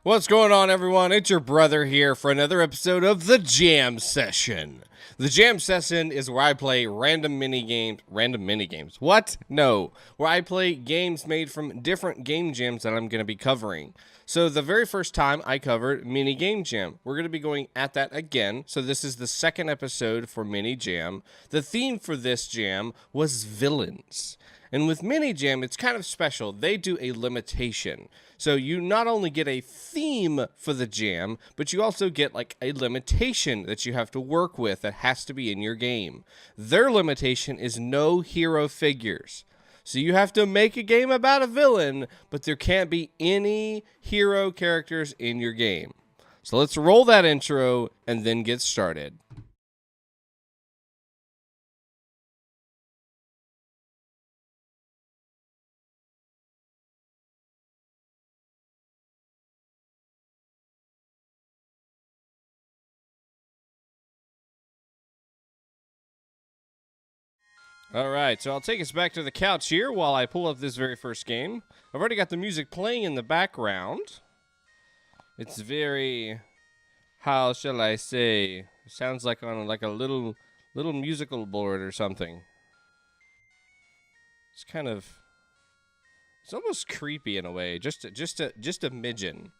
What's going on, everyone? It's your brother here for another episode of The Jam Session. The Jam Session is where I play random mini-games. What? No. Where I play games made from different game jams that I'm going to be covering. So the very first time I covered Mini Game Jam. We're going to be going at that again. So this is the second episode for Mini Jam. The theme for this jam was villains. And with Mini Jam, it's kind of special. They do a limitation. So you not only get a theme for the jam, but you also get like a limitation that you have to work with that has to be in your game. Their limitation is no hero figures. So you have to make a game about a villain, but there can't be any hero characters in your game. So let's roll that intro and then get started. All right, so I'll take us back to the couch here while I pull up this very first game. I've already got the music playing in the background. It's very, how shall I say? It sounds like on like a little musical board or something. It's kind of, it's almost creepy in a way, just a midgen.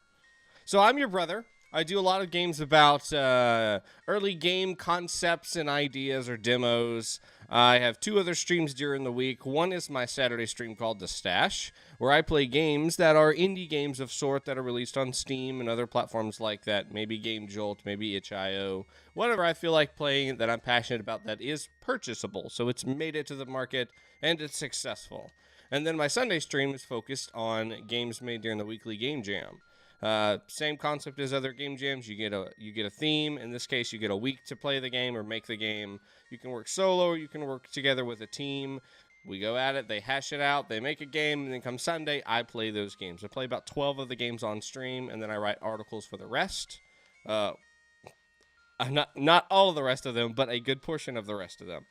So I'm your brother. I do a lot of games about early game concepts and ideas or demos. I have two other streams during the week. One is my Saturday stream called The Stash, where I play games that are indie games of sort that are released on Steam and other platforms like that. Maybe Game Jolt, maybe itch.io. Whatever I feel like playing that I'm passionate about that is purchasable. So it's made it to the market and it's successful. And then my Sunday stream is focused on games made during the weekly game jam. Same concept as other game jams. You get a theme. In this case, you get a week to play the game or make the game. You can work solo or you can work together with a team. We go at it, they hash it out, they make a game, and then come Sunday, I play those games. I play about 12 of the games on stream, and then I write articles for the rest. Not all of the rest of them, but a good portion of the rest of them.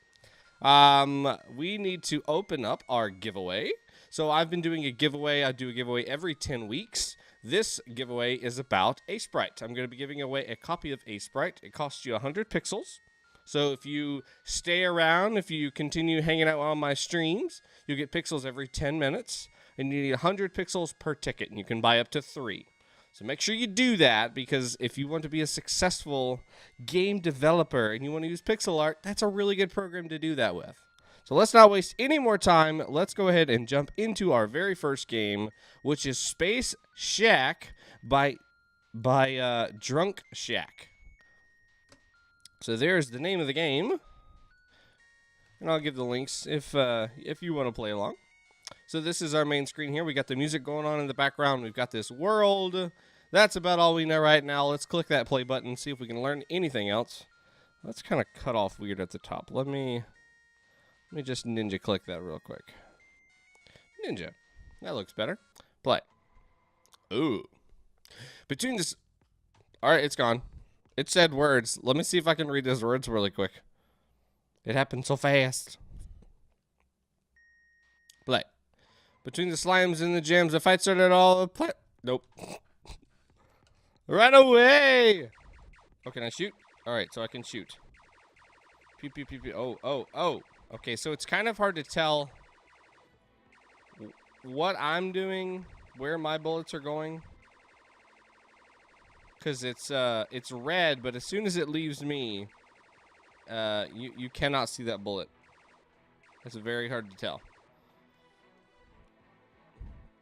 We need to open up our giveaway. So I've been doing a giveaway. I do a giveaway every 10 weeks. This giveaway is about a sprite. I'm going to be giving away a copy of a sprite. It costs you 100 pixels. So if you stay around, if you continue hanging out on my streams, you'll get pixels every 10 minutes. And you need 100 pixels per ticket, and you can buy up to 3. So make sure you do that, because if you want to be a successful game developer and you want to use pixel art, that's a really good program to do that with. So let's not waste any more time. Let's go ahead and jump into our very first game, which is Space Shack by Drunk Shack. So there's the name of the game, and I'll give the links if you want to play along. So this is our main screen here. We got the music going on in the background. We've got this world. That's about all we know right now. Let's click that play button and see if we can learn anything else. That's kind of cut off weird at the top. Let me just ninja click that real quick. Ninja. That looks better. Play. Ooh. Between this... All right, it's gone. It said words. Let me see if I can read those words really quick. It happened so fast. Play. Between the slimes and the gems, the fight started all... Play. Nope. Run away! Oh, can I shoot? All right, so I can shoot. Pew, pew, pew, pew. Oh. Okay, so it's kind of hard to tell what I'm doing, where my bullets are going. Because it's red, but as soon as it leaves me, you cannot see that bullet. It's very hard to tell.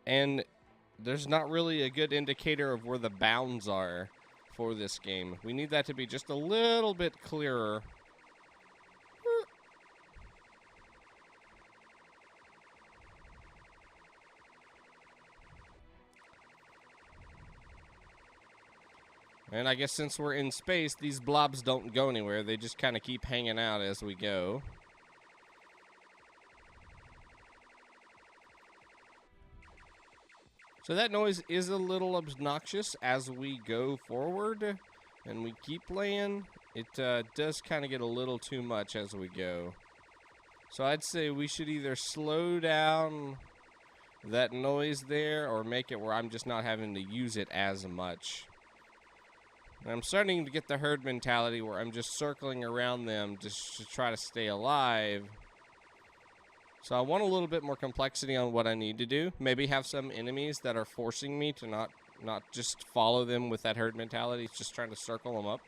And there's not really a good indicator of where the bounds are for this game. We need that to be just a little bit clearer. And I guess since we're in space, these blobs don't go anywhere. They just kind of keep hanging out as we go. So that noise is a little obnoxious as we go forward and we keep playing. It does kind of get a little too much as we go. So I'd say we should either slow down that noise there, or make it where I'm just not having to use it as much. And I'm starting to get the herd mentality where I'm just circling around them just to try to stay alive. So I want a little bit more complexity on what I need to do. Maybe have some enemies that are forcing me to not just follow them with that herd mentality, just trying to circle them up.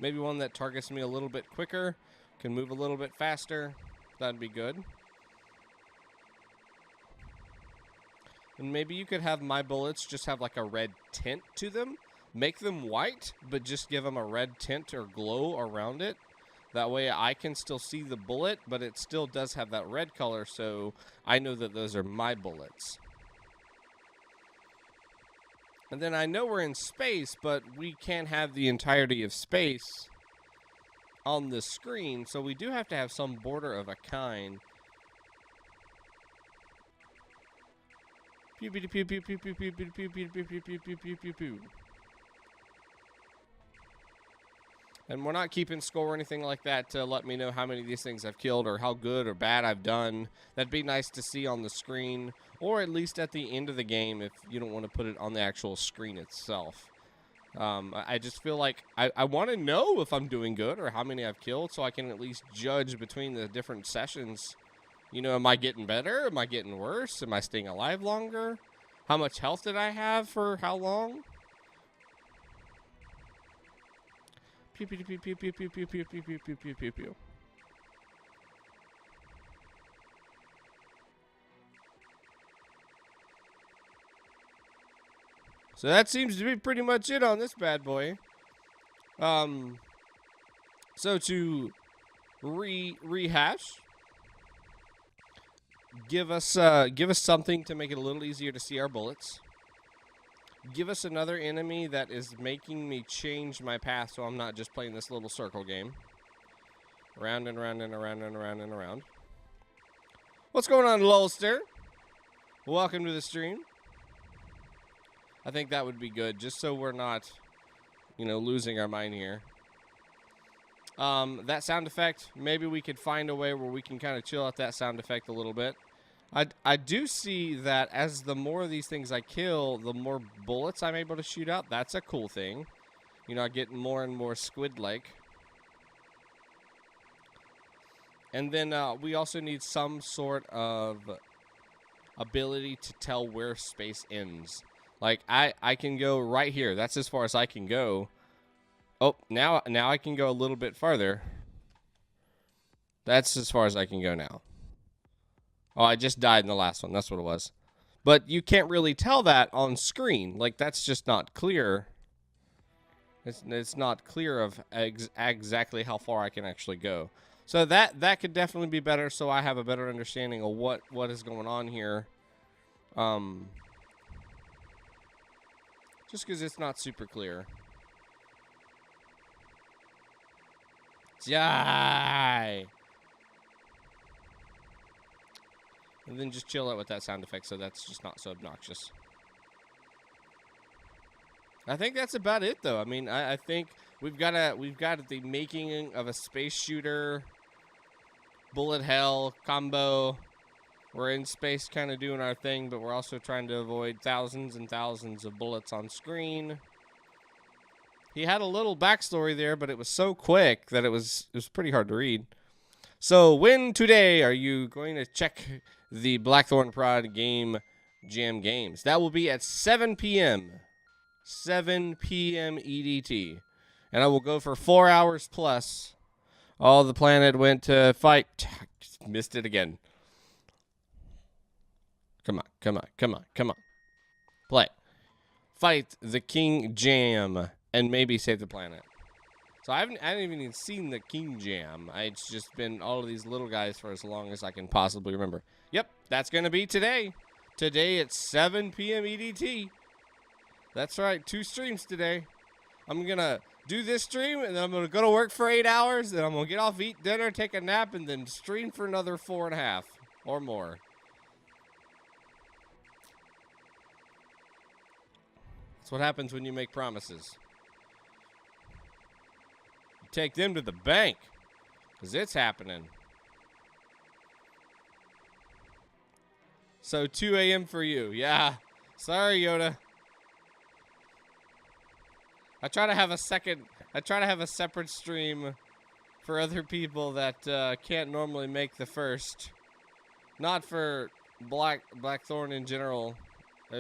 Maybe one that targets me a little bit quicker, can move a little bit faster. That'd be good. And maybe you could have my bullets just have like a red tint to them. Make them white, but just give them a red tint or glow around it. That way I can still see the bullet, but it still does have that red color, so I know that those are my bullets. And then I know we're in space, but we can't have the entirety of space on the screen, so we do have to have some border of a kind. Pew pew pew pew pew pew pew pew pew pew pew pew pew pew pew pew. And we're not keeping score or anything like that to let me know how many of these things I've killed or how good or bad I've done. That'd be nice to see on the screen, or at least at the end of the game if you don't want to put it on the actual screen itself. I just feel like I want to know if I'm doing good or how many I've killed, so I can at least judge between the different sessions. You know, am I getting better? Am I getting worse? Am I staying alive longer? How much health did I have for how long? Pew pew pew pew pew pew pew pew pew pew pew pew pew pew. So that seems to be pretty much it on this bad boy. So to rehash, give us something to make it a little easier to see our bullets. Give us another enemy that is making me change my path, so I'm not just playing this little circle game. Round and round and around and around and around. What's going on, Lulster? Welcome to the stream. I think that would be good, just so we're not, you know, losing our mind here. That sound effect, maybe we could find a way where we can kind of chill out that sound effect a little bit. I do see that as the more of these things I kill, the more bullets I'm able to shoot out. That's a cool thing. You know, I get more and more squid-like. And then we also need some sort of ability to tell where space ends. Like, I can go right here. That's as far as I can go. Oh, now I can go a little bit farther. That's as far as I can go now. Oh, I just died in the last one. That's what it was. But you can't really tell that on screen. Like, that's just not clear. It's not clear of exactly how far I can actually go. So that could definitely be better, so I have a better understanding of what is going on here. Just because it's not super clear. Die! And then just chill out with that sound effect so that's just not so obnoxious. I think that's about it, though. I mean, I think we've got the making of a space shooter, bullet hell combo. We're in space kind of doing our thing, but we're also trying to avoid thousands and thousands of bullets on screen. He had a little backstory there, but it was so quick that it was pretty hard to read. So when today are you going to check the Blackthorn Prod Game Jam games? That will be at 7 p.m. 7 p.m. EDT. And I will go for 4 hours plus. Oh, the planet went to fight. Missed it again. Come on, come on, come on, come on. Play. Fight the King Jam and maybe save the planet. So I haven't even seen the King Jam. It's just been all of these little guys for as long as I can possibly remember. Yep, that's going to be today. Today at 7 p.m. EDT. That's right, 2 streams today. I'm going to do this stream, and then I'm going to go to work for 8 hours, then I'm going to get off, eat dinner, take a nap, and then stream for another 4.5 or more. That's what happens when you make promises. You take them to the bank, because it's happening. So 2 a.m. for you. Yeah. Sorry, Yoda. I try to have a separate stream for other people that can't normally make the first. Not for Blackthorn in general.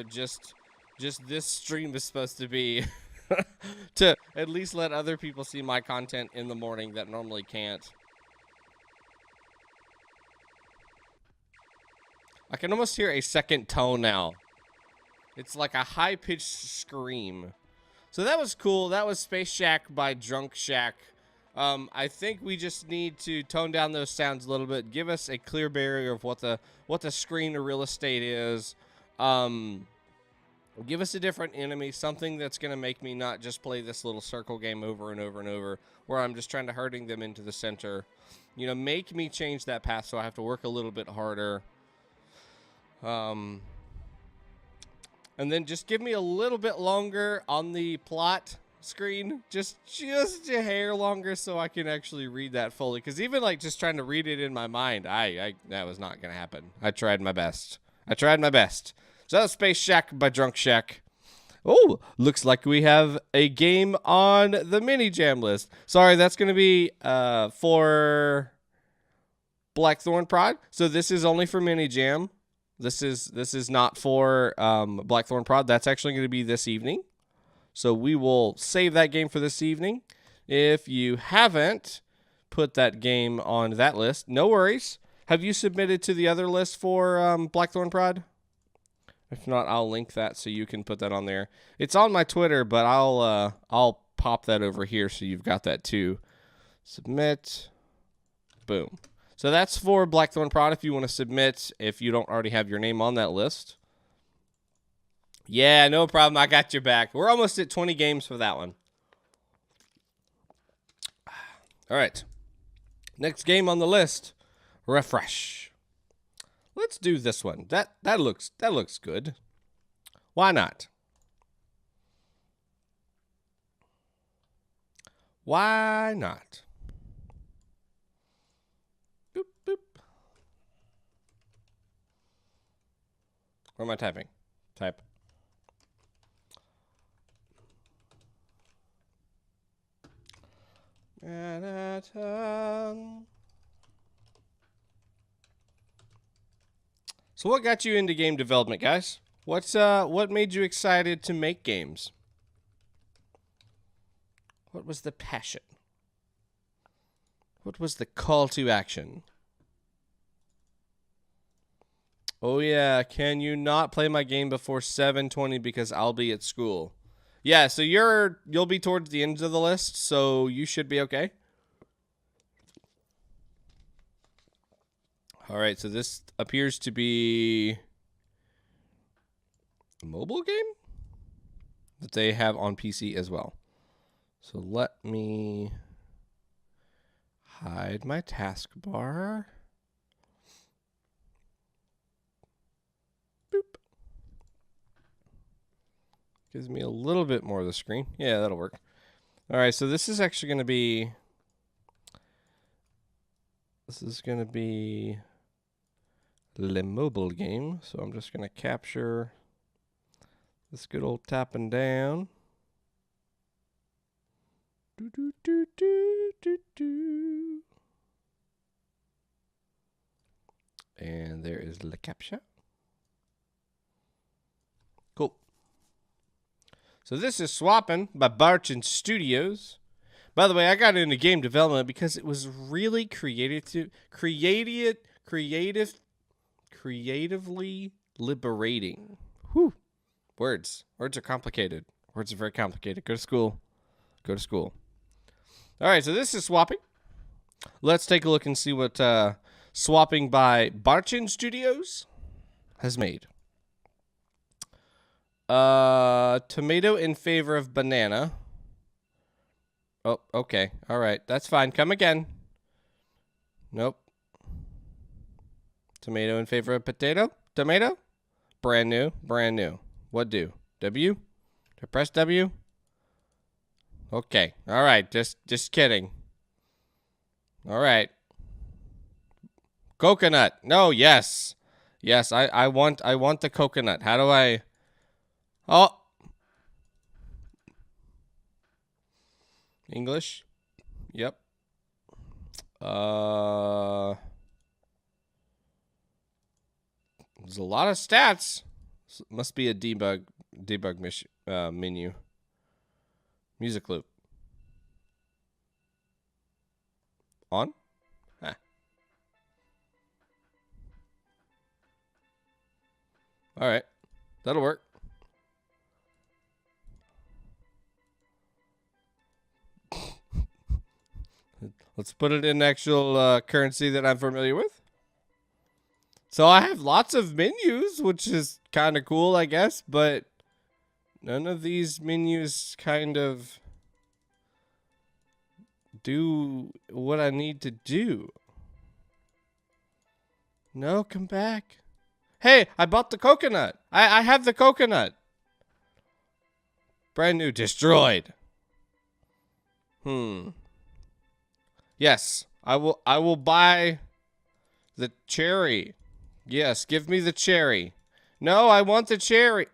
Just this stream is supposed to be to at least let other people see my content in the morning that normally can't. I can almost hear a second tone now. It's like a high-pitched scream. So that was cool. That was Space Shack by Drunk Shack. I think we just need to tone down those sounds a little bit. Give us a clear barrier of what the screen or real estate is. Give us a different enemy, something that's going to make me not just play this little circle game over and over and over, where I'm just trying to herding them into the center. You know, make me change that path so I have to work a little bit harder. And then just give me a little bit longer on the plot screen, just a hair longer, so I can actually read that fully. Because even like just trying to read it in my mind, that was not gonna happen. I tried my best. So that was Space Shack by Drunk Shack. Oh, looks like we have a game on the mini jam list. Sorry, that's gonna be for Blackthorn Prod. So this is only for mini jam. This is not for Blackthorn Prod. That's actually going to be this evening. So we will save that game for this evening. If you haven't put that game on that list, no worries. Have you submitted to the other list for Blackthorn Prod? If not, I'll link that so you can put that on there. It's on my Twitter, but I'll pop that over here so you've got that too. Submit. Boom. So that's for Blackthorn Prod if you want to submit, if you don't already have your name on that list. Yeah, no problem. I got your back. We're almost at 20 games for that one. All right. Next game on the list, Refresh. Let's do this one. That looks good. Why not? Why not? Boop, boop. Where am I typing? Type. So what got you into game development, guys? What made you excited to make games? What was the passion? What was the call to action? Oh yeah, can you not play my game before 7:20 because I'll be at school? Yeah, so you'll be towards the end of the list, so you should be okay. All right, so this appears to be a mobile game that they have on PC as well. So let me hide my taskbar. Boop. Gives me a little bit more of the screen. Yeah, that'll work. All right, so this is actually going to be... This is going to be the mobile game. So I'm just going to capture this good old tapping down. Do, do, do, do, do, do. And there is the capture. Cool. So this is Swapping by Barchen-Studios. By the way, I got into game development because it was really creatively liberating. Whew. Words are complicated. Words are very complicated. Go to school. Go to school. All right, so this is Swapping. Let's take a look and see what Swapping by Barchen-Studios has made. Tomato in favor of banana. Oh, okay. All right. That's fine. Come again. Nope. Tomato in favor of potato. Tomato. Brand new. Brand new. What do? W? To press W? Okay. All right. Just kidding. All right. Coconut. No, yes. Yes, I want the coconut. How do I? Oh, English. Yep. There's a lot of stats. Must be a debug menu. Music loop. On? Ah. All right. That'll work. Let's put it in actual currency that I'm familiar with. So I have lots of menus, which is kind of cool, I guess, but none of these menus kind of do what I need to do. No, come back. Hey, I bought the coconut. I have the coconut. Brand new, destroyed. Yes, I will buy the cherry. Yes, give me the cherry. No, I want the cherry.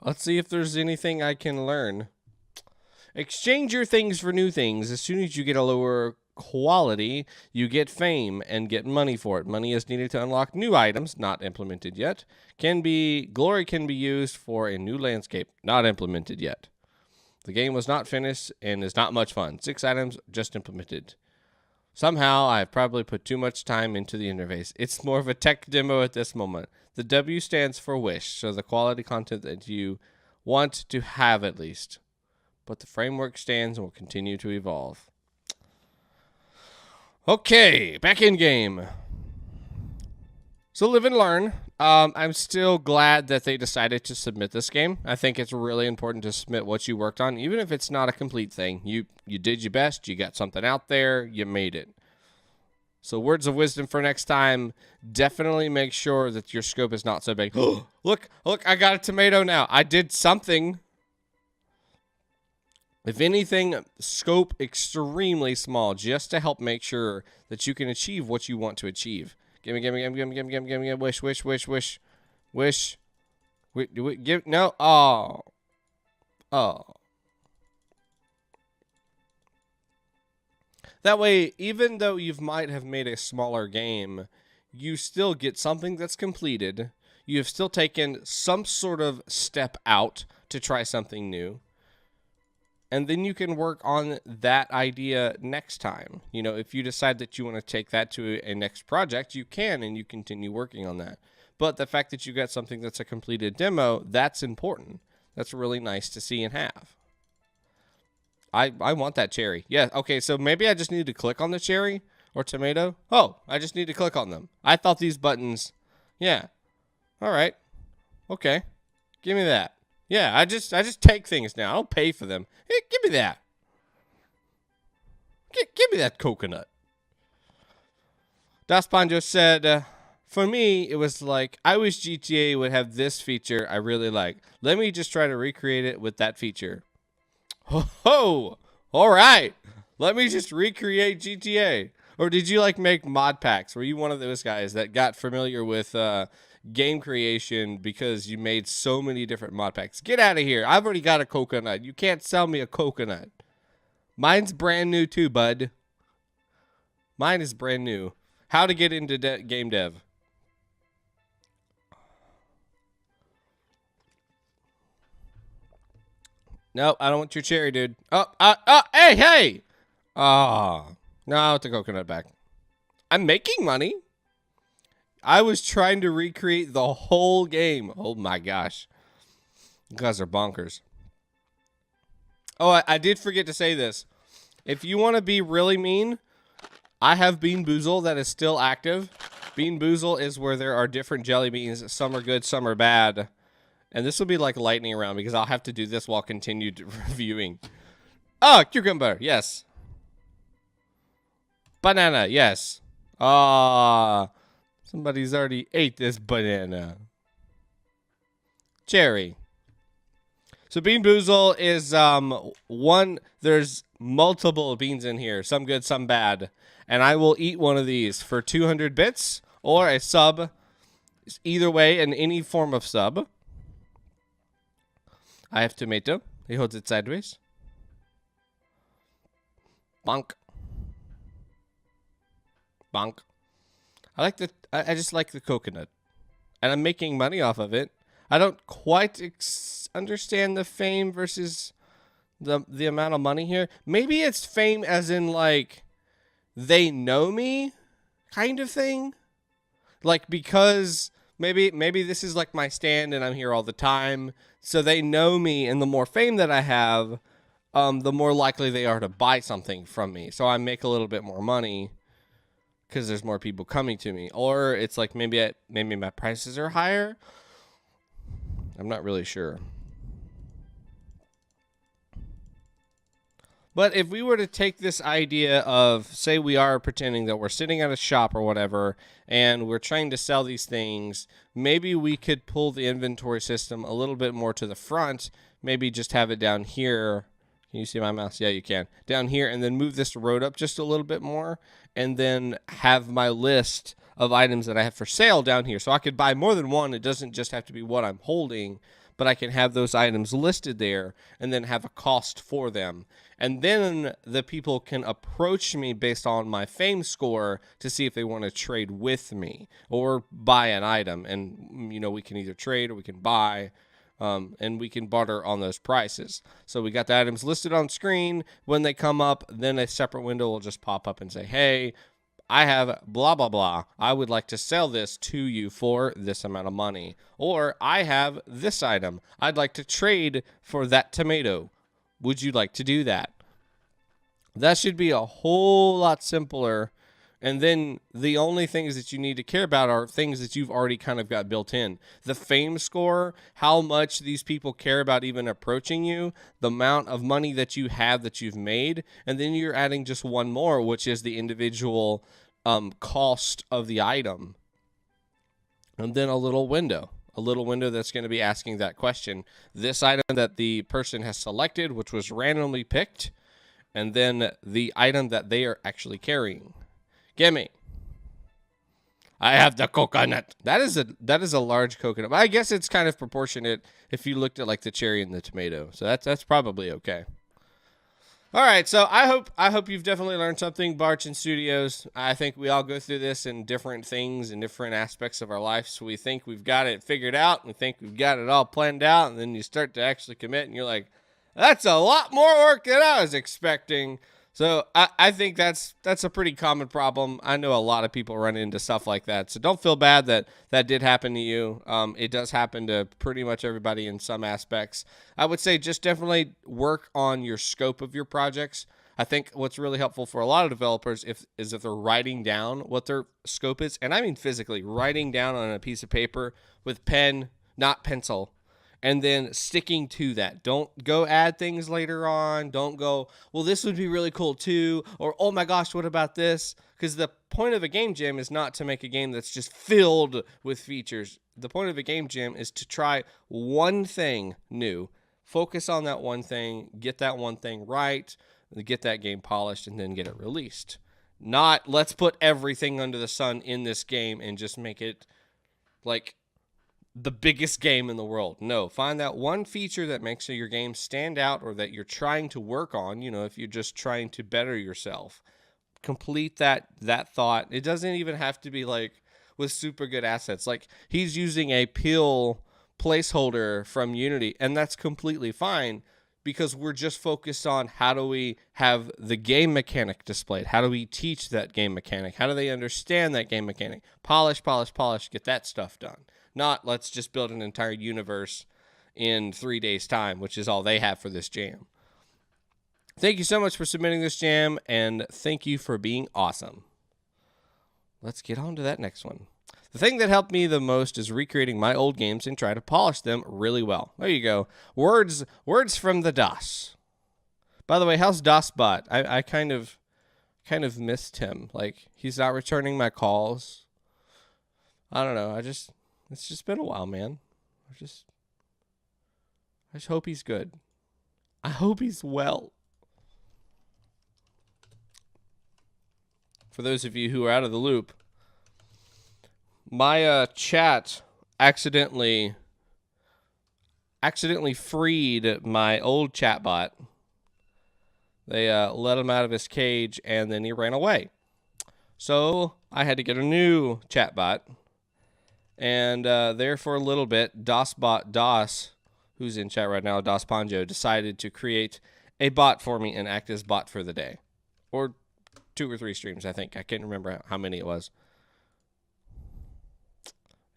Let's see if there's anything I can learn. Exchange your things for new things. As soon as you get a lower quality, you get fame and get money for it. Money is needed to unlock new items, not implemented yet. Glory can be used for a new landscape, not implemented yet. The game was not finished and is not much fun. 6 items just implemented. Somehow, I've probably put too much time into the interface. It's more of a tech demo at this moment. The W stands for wish, so the quality content that you want to have at least. But the framework stands and will continue to evolve. Okay, back in game. So live and learn. I'm still glad that they decided to submit this game. I think it's really important to submit what you worked on, even if it's not a complete thing. You did your best. You got something out there. You made it. So words of wisdom for next time. Definitely make sure that your scope is not so big. Look, I got a tomato now. I did something. If anything, scope extremely small just to help make sure that you can achieve what you want to achieve. Gimme, wish. Give, no, oh. That way, even though you might have made a smaller game, you still get something that's completed. You have still taken some sort of step out to try something new. And then you can work on that idea next time. You know, if you decide that you want to take that to a next project, you can, and you continue working on that. But the fact that you got something that's a completed demo, that's important. That's really nice to see and have. I want that cherry. Yeah, okay, so maybe I just need to click on the cherry or tomato. Oh, I just need to click on them. I thought these buttons, yeah. All right, okay, give me that. Yeah, I just take things now. I don't pay for them. Hey, give me that. Give me that coconut. Das Panjo said, for me, it was like, I wish GTA would have this feature I really like. Let me just try to recreate it with that feature. Ho! All right. Let me just recreate GTA. Or did you like make mod packs? Were you one of those guys that got familiar with game creation because you made so many different mod packs? Get out of here. I've already got a coconut. You can't sell me a coconut. Mine's brand new too, bud. Mine is brand new. How to get into game dev. Nope, I don't want your cherry, dude. Hey! Oh, no, I want the coconut back. I'm making money. I was trying to recreate the whole game. Oh my gosh. You guys are bonkers. Oh, I did forget to say this. If you want to be really mean, I have Bean Boozle that is still active. Bean Boozle is where there are different jelly beans. Some are good, some are bad. And this will be like lightning round because I'll have to do this while continued reviewing. Oh, cucumber, yes. Banana, yes. Somebody's already ate this banana. Cherry. So Bean Boozle is there's multiple beans in here. Some good, some bad. and I will eat one of these for 200 bits or a sub. Either way, in any form of sub. I have tomato. He holds it sideways. Bonk. Bonk. I just like the coconut. And I'm making money off of it. I don't quite understand the fame versus the amount of money here. Maybe it's fame as in like they know me kind of thing. Like because maybe this is like my stand and I'm here all the time. So they know me, and the more fame that I have, the more likely they are to buy something from me. So I make a little bit more money because there's more people coming to me. Or it's like maybe my prices are higher. I'm not really sure. But if we were to take this idea of, say we are pretending that we're sitting at a shop or whatever, and we're trying to sell these things, maybe we could pull the inventory system a little bit more to the front, maybe just have it down here. Can you see my mouse? Yeah, you can. Down here, and then move this road up just a little bit more, and then have my list of items that I have for sale down here. So I could buy more than one. It doesn't just have to be what I'm holding, but I can have those items listed there and then have a cost for them. And then the people can approach me based on my fame score to see if they want to trade with me or buy an item. And, you know, we can either trade or we can buy, and we can barter on those prices. So we got the items listed on screen. When they come up, then a separate window will just pop up and say, hey, I have blah, blah, blah. I would like to sell this to you for this amount of money. Or I have this item. I'd like to trade for that tomato. Would you like to do that? That should be a whole lot simpler. And then the only things that you need to care about are things that you've already kind of got built in. The fame score, how much these people care about even approaching you, the amount of money that you have that you've made, and then you're adding just one more, which is the individual cost of the item. And then a little window that's going to be asking that question. This item that the person has selected, which was randomly picked, and then the item that they are actually carrying. Gimme. I have the coconut. That is a large coconut. But I guess it's kind of proportionate if you looked at like the cherry and the tomato. So that's probably okay. All right, so I hope you've definitely learned something, Barchen-Studios. I think we all go through this in different things and different aspects of our life. So we think we've got it figured out. We think we've got it all planned out. And then you start to actually commit and you're like, that's a lot more work than I was expecting. So I think that's a pretty common problem. I know a lot of people run into stuff like that. So don't feel bad that did happen to you. It does happen to pretty much everybody in some aspects. I would say just definitely work on your scope of your projects. I think what's really helpful for a lot of developers is if they're writing down what their scope is. And I mean physically, writing down on a piece of paper with pen, not pencil. And then sticking to that. Don't go add things later on. Don't go, well, this would be really cool too. Or, oh my gosh, what about this? Because the point of a game jam is not to make a game that's just filled with features. The point of a game jam is to try one thing new. Focus on that one thing. Get that one thing right. Get that game polished and then get it released. Not, let's put everything under the sun in this game and just make it like the biggest game in the world. No, find that one feature that makes your game stand out or that you're trying to work on. You know, if you're just trying to better yourself, complete that thought. It doesn't even have to be like with super good assets. Like he's using a pill placeholder from Unity, and that's completely fine because we're just focused on how do we have the game mechanic displayed? How do we teach that game mechanic? How do they understand that game mechanic? Polish, get that stuff done. Not let's just build an entire universe in 3 days' time, which is all they have for this jam. Thank you so much for submitting this jam, and thank you for being awesome. Let's get on to that next one. The thing that helped me the most is recreating my old games and try to polish them really well. There you go. Words from the DOS. By the way, how's DOSBot? I kind of missed him. Like, he's not returning my calls. I don't know. It's just been a while, man. I just hope he's good. I hope he's well. for those of you who are out of the loop, my chat accidentally freed my old chatbot. They let him out of his cage, and then he ran away. So I had to get a new chatbot. And there for a little bit, DOS, who's in chat right now, DOS Ponjo, decided to create a bot for me and act as bot for the day. Or 2 or 3 streams, I think. I can't remember how many it was.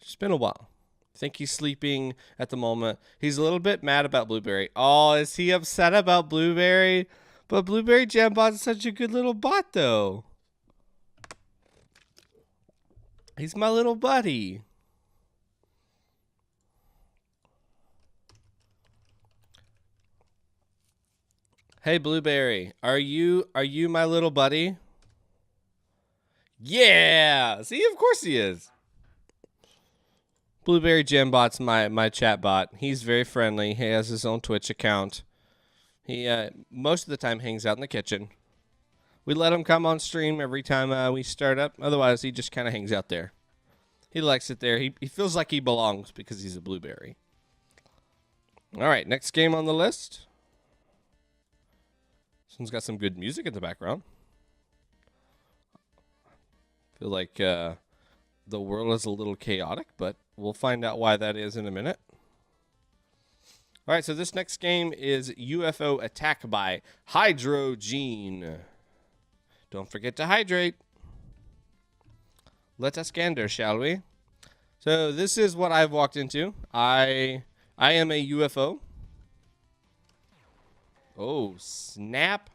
It's been a while. I think he's sleeping at the moment. He's a little bit mad about Blueberry. Oh, is he upset about Blueberry? But Blueberry Jambot is such a good little bot, though. He's my little buddy. Hey, Blueberry, are you my little buddy? Yeah! See, of course he is. Blueberry Jambot's my chat bot. He's very friendly. He has his own Twitch account. He most of the time hangs out in the kitchen. We let him come on stream every time we start up. Otherwise, he just kind of hangs out there. He likes it there. He feels like he belongs because he's a blueberry. All right, next game on the list. This one's got some good music in the background. Feel like the world is a little chaotic, but we'll find out why that is in a minute. All right, so this next game is UFO Attack by HydroGene. Don't forget to hydrate. Let us gander, shall we? So this is what I've walked into. I am a UFO. Oh, snap.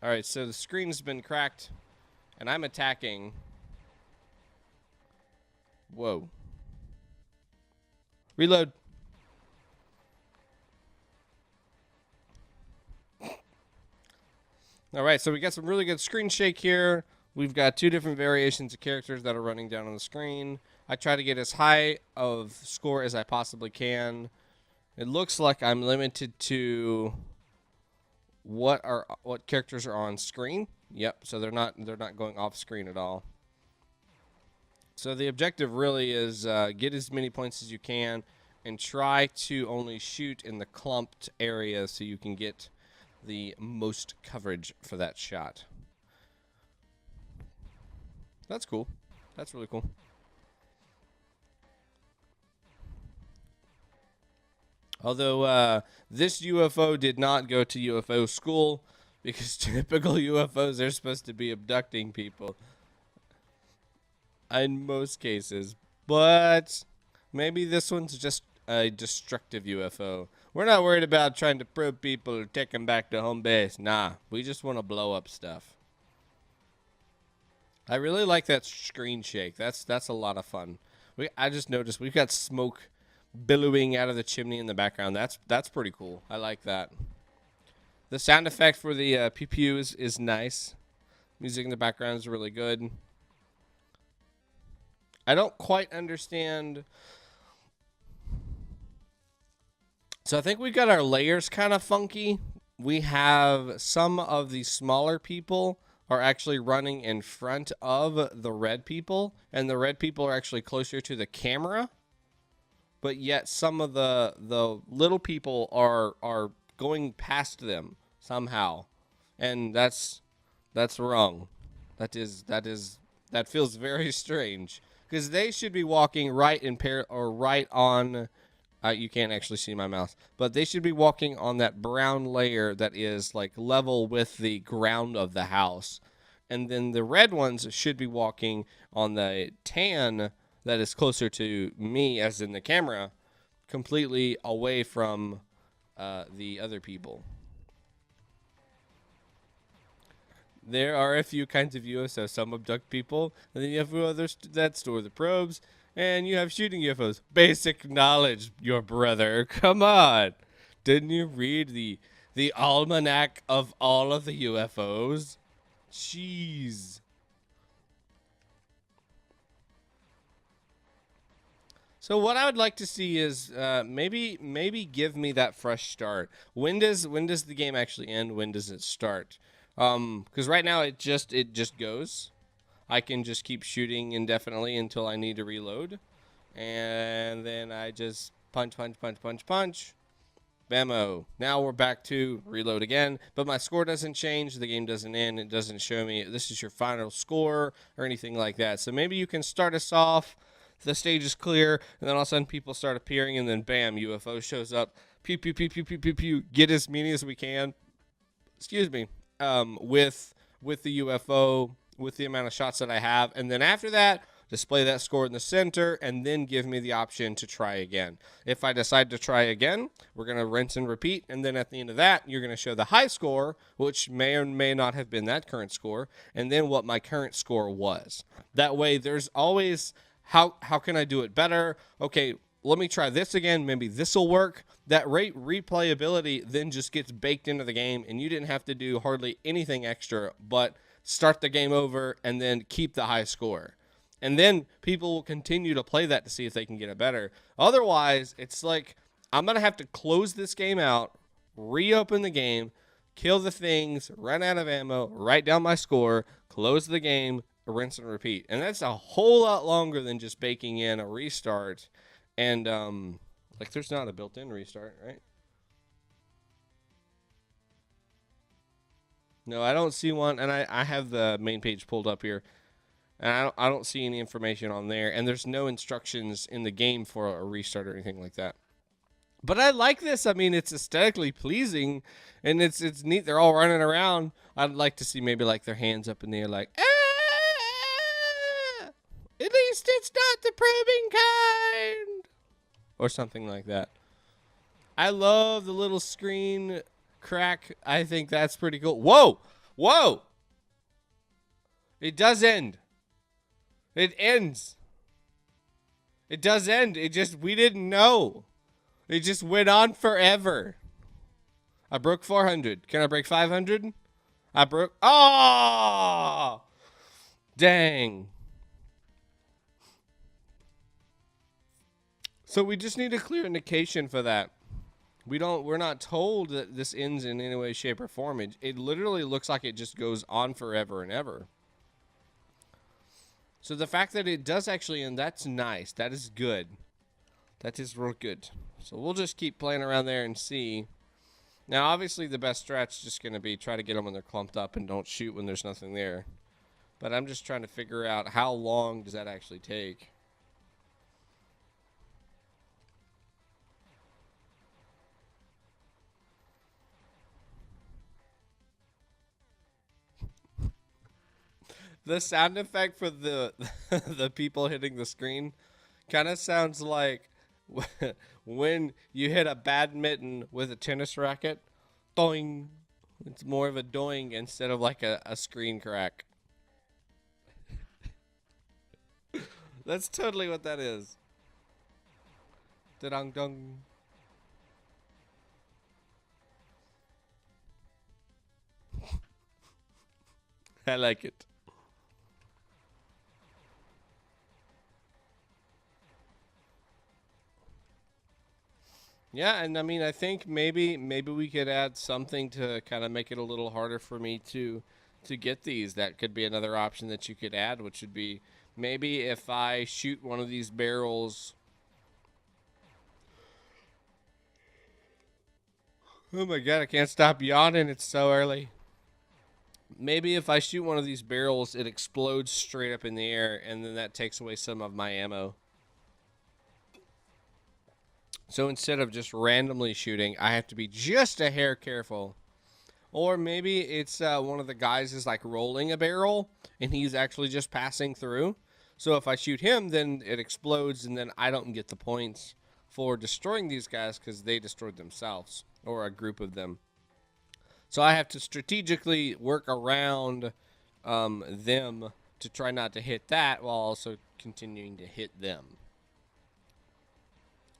All right, so the screen's been cracked, and I'm attacking. Whoa. Reload. All right, so we got some really good screen shake here. We've got 2 different variations of characters that are running down on the screen. I try to get as high of score as I possibly can. It looks like I'm limited to what characters are on screen. Yep, so they're not going off screen at all. So the objective really is get as many points as you can and try to only shoot in the clumped area so you can get the most coverage for that shot. That's cool. That's really cool. Although this UFO did not go to UFO school because typical UFOs are supposed to be abducting people in most cases. But maybe this one's just a destructive UFO. We're not worried about trying to probe people or take them back to home base. Nah, we just want to blow up stuff. I really like that screen shake. That's a lot of fun. I just noticed we've got smoke billowing out of the chimney in the background. That's pretty cool. I like that. The sound effect for the pew pew is nice. Music in the background is really good. I don't quite understand. So I think we got our layers kind of funky. We have some of the smaller people are actually running in front of the red people, and the red people are actually closer to the camera. But yet some of the little people are going past them somehow, and that's wrong. That feels very strange because they should be walking right in right on. You can't actually see my mouse, but they should be walking on that brown layer that is like level with the ground of the house, and then the red ones should be walking on the tan that is closer to me, as in the camera, completely away from the other people. There are a few kinds of UFOs. Some abduct people, and then you have others that store the probes, and you have shooting UFOs. Basic knowledge, your brother. Come on. Didn't you read the almanac of all of the UFOs? Jeez. So what I would like to see is maybe give me that fresh start. When does the game actually end? When does it start? Because right now it just goes. I can just keep shooting indefinitely until I need to reload. And then I just punch. Bammo. Now we're back to reload again, but my score doesn't change. The game doesn't end. It doesn't show me this is your final score or anything like that. So maybe you can start us off. The stage is clear, and then all of a sudden people start appearing, and then bam, UFO shows up. Pew, pew, pew, pew, pew, pew, pew. Get as many as we can. Excuse me. With the UFO, with the amount of shots that I have. And then after that, display that score in the center, and then give me the option to try again. If I decide to try again, we're going to rinse and repeat, and then at the end of that, you're going to show the high score, which may or may not have been that current score, and then what my current score was. That way, there's always, how can I do it better? Okay, let me try this again. Maybe this will work. That replayability then just gets baked into the game, and you didn't have to do hardly anything extra but start the game over and then keep the high score. And then people will continue to play that to see if they can get it better. Otherwise, it's like I'm going to have to close this game out, reopen the game, kill the things, run out of ammo, write down my score, close the game, rinse and repeat. And that's a whole lot longer than just baking in a restart. And, like, there's not a built-in restart, right? No, I don't see one. And I have the main page pulled up here. And I don't see any information on there. And there's no instructions in the game for a restart or anything like that. But I like this. I mean, it's aesthetically pleasing. And it's neat. They're all running around. I'd like to see maybe like their hands up in the air like, ah! At least it's not the probing kind. Or something like that. I love the little screen crack. I think that's pretty cool. Whoa! Whoa! It does end. It ends. It does end. It just, we didn't know. It just went on forever. I broke 400. Can I break 500? I broke. Oh! Dang. So we just need a clear indication for that. We're not told that this ends in any way, shape, or form. It literally looks like it just goes on forever and ever. So the fact that it does actually end, that's nice. That is good. That is real good. So we'll just keep playing around there and see. Now, obviously, the best strat's just going to be try to get them when they're clumped up and don't shoot when there's nothing there. But I'm just trying to figure out how long does that actually take. The sound effect for the the people hitting the screen kind of sounds like when you hit a badminton with a tennis racket. Doing. It's more of a doing instead of like a screen crack. That's totally what that is. Da-dong-dong. I like it. Yeah, and I mean, I think maybe we could add something to kind of make it a little harder for me to get these. That could be another option that you could add, which would be maybe if I shoot one of these barrels. Oh my god, I can't stop yawning. It's so early. Maybe if I shoot one of these barrels, it explodes straight up in the air, and then that takes away some of my ammo. So instead of just randomly shooting, I have to be just a hair careful. Or maybe it's one of the guys is like rolling a barrel, and he's actually just passing through. So if I shoot him, then it explodes, and then I don't get the points for destroying these guys because they destroyed themselves, or a group of them. So I have to strategically work around them to try not to hit that while also continuing to hit them.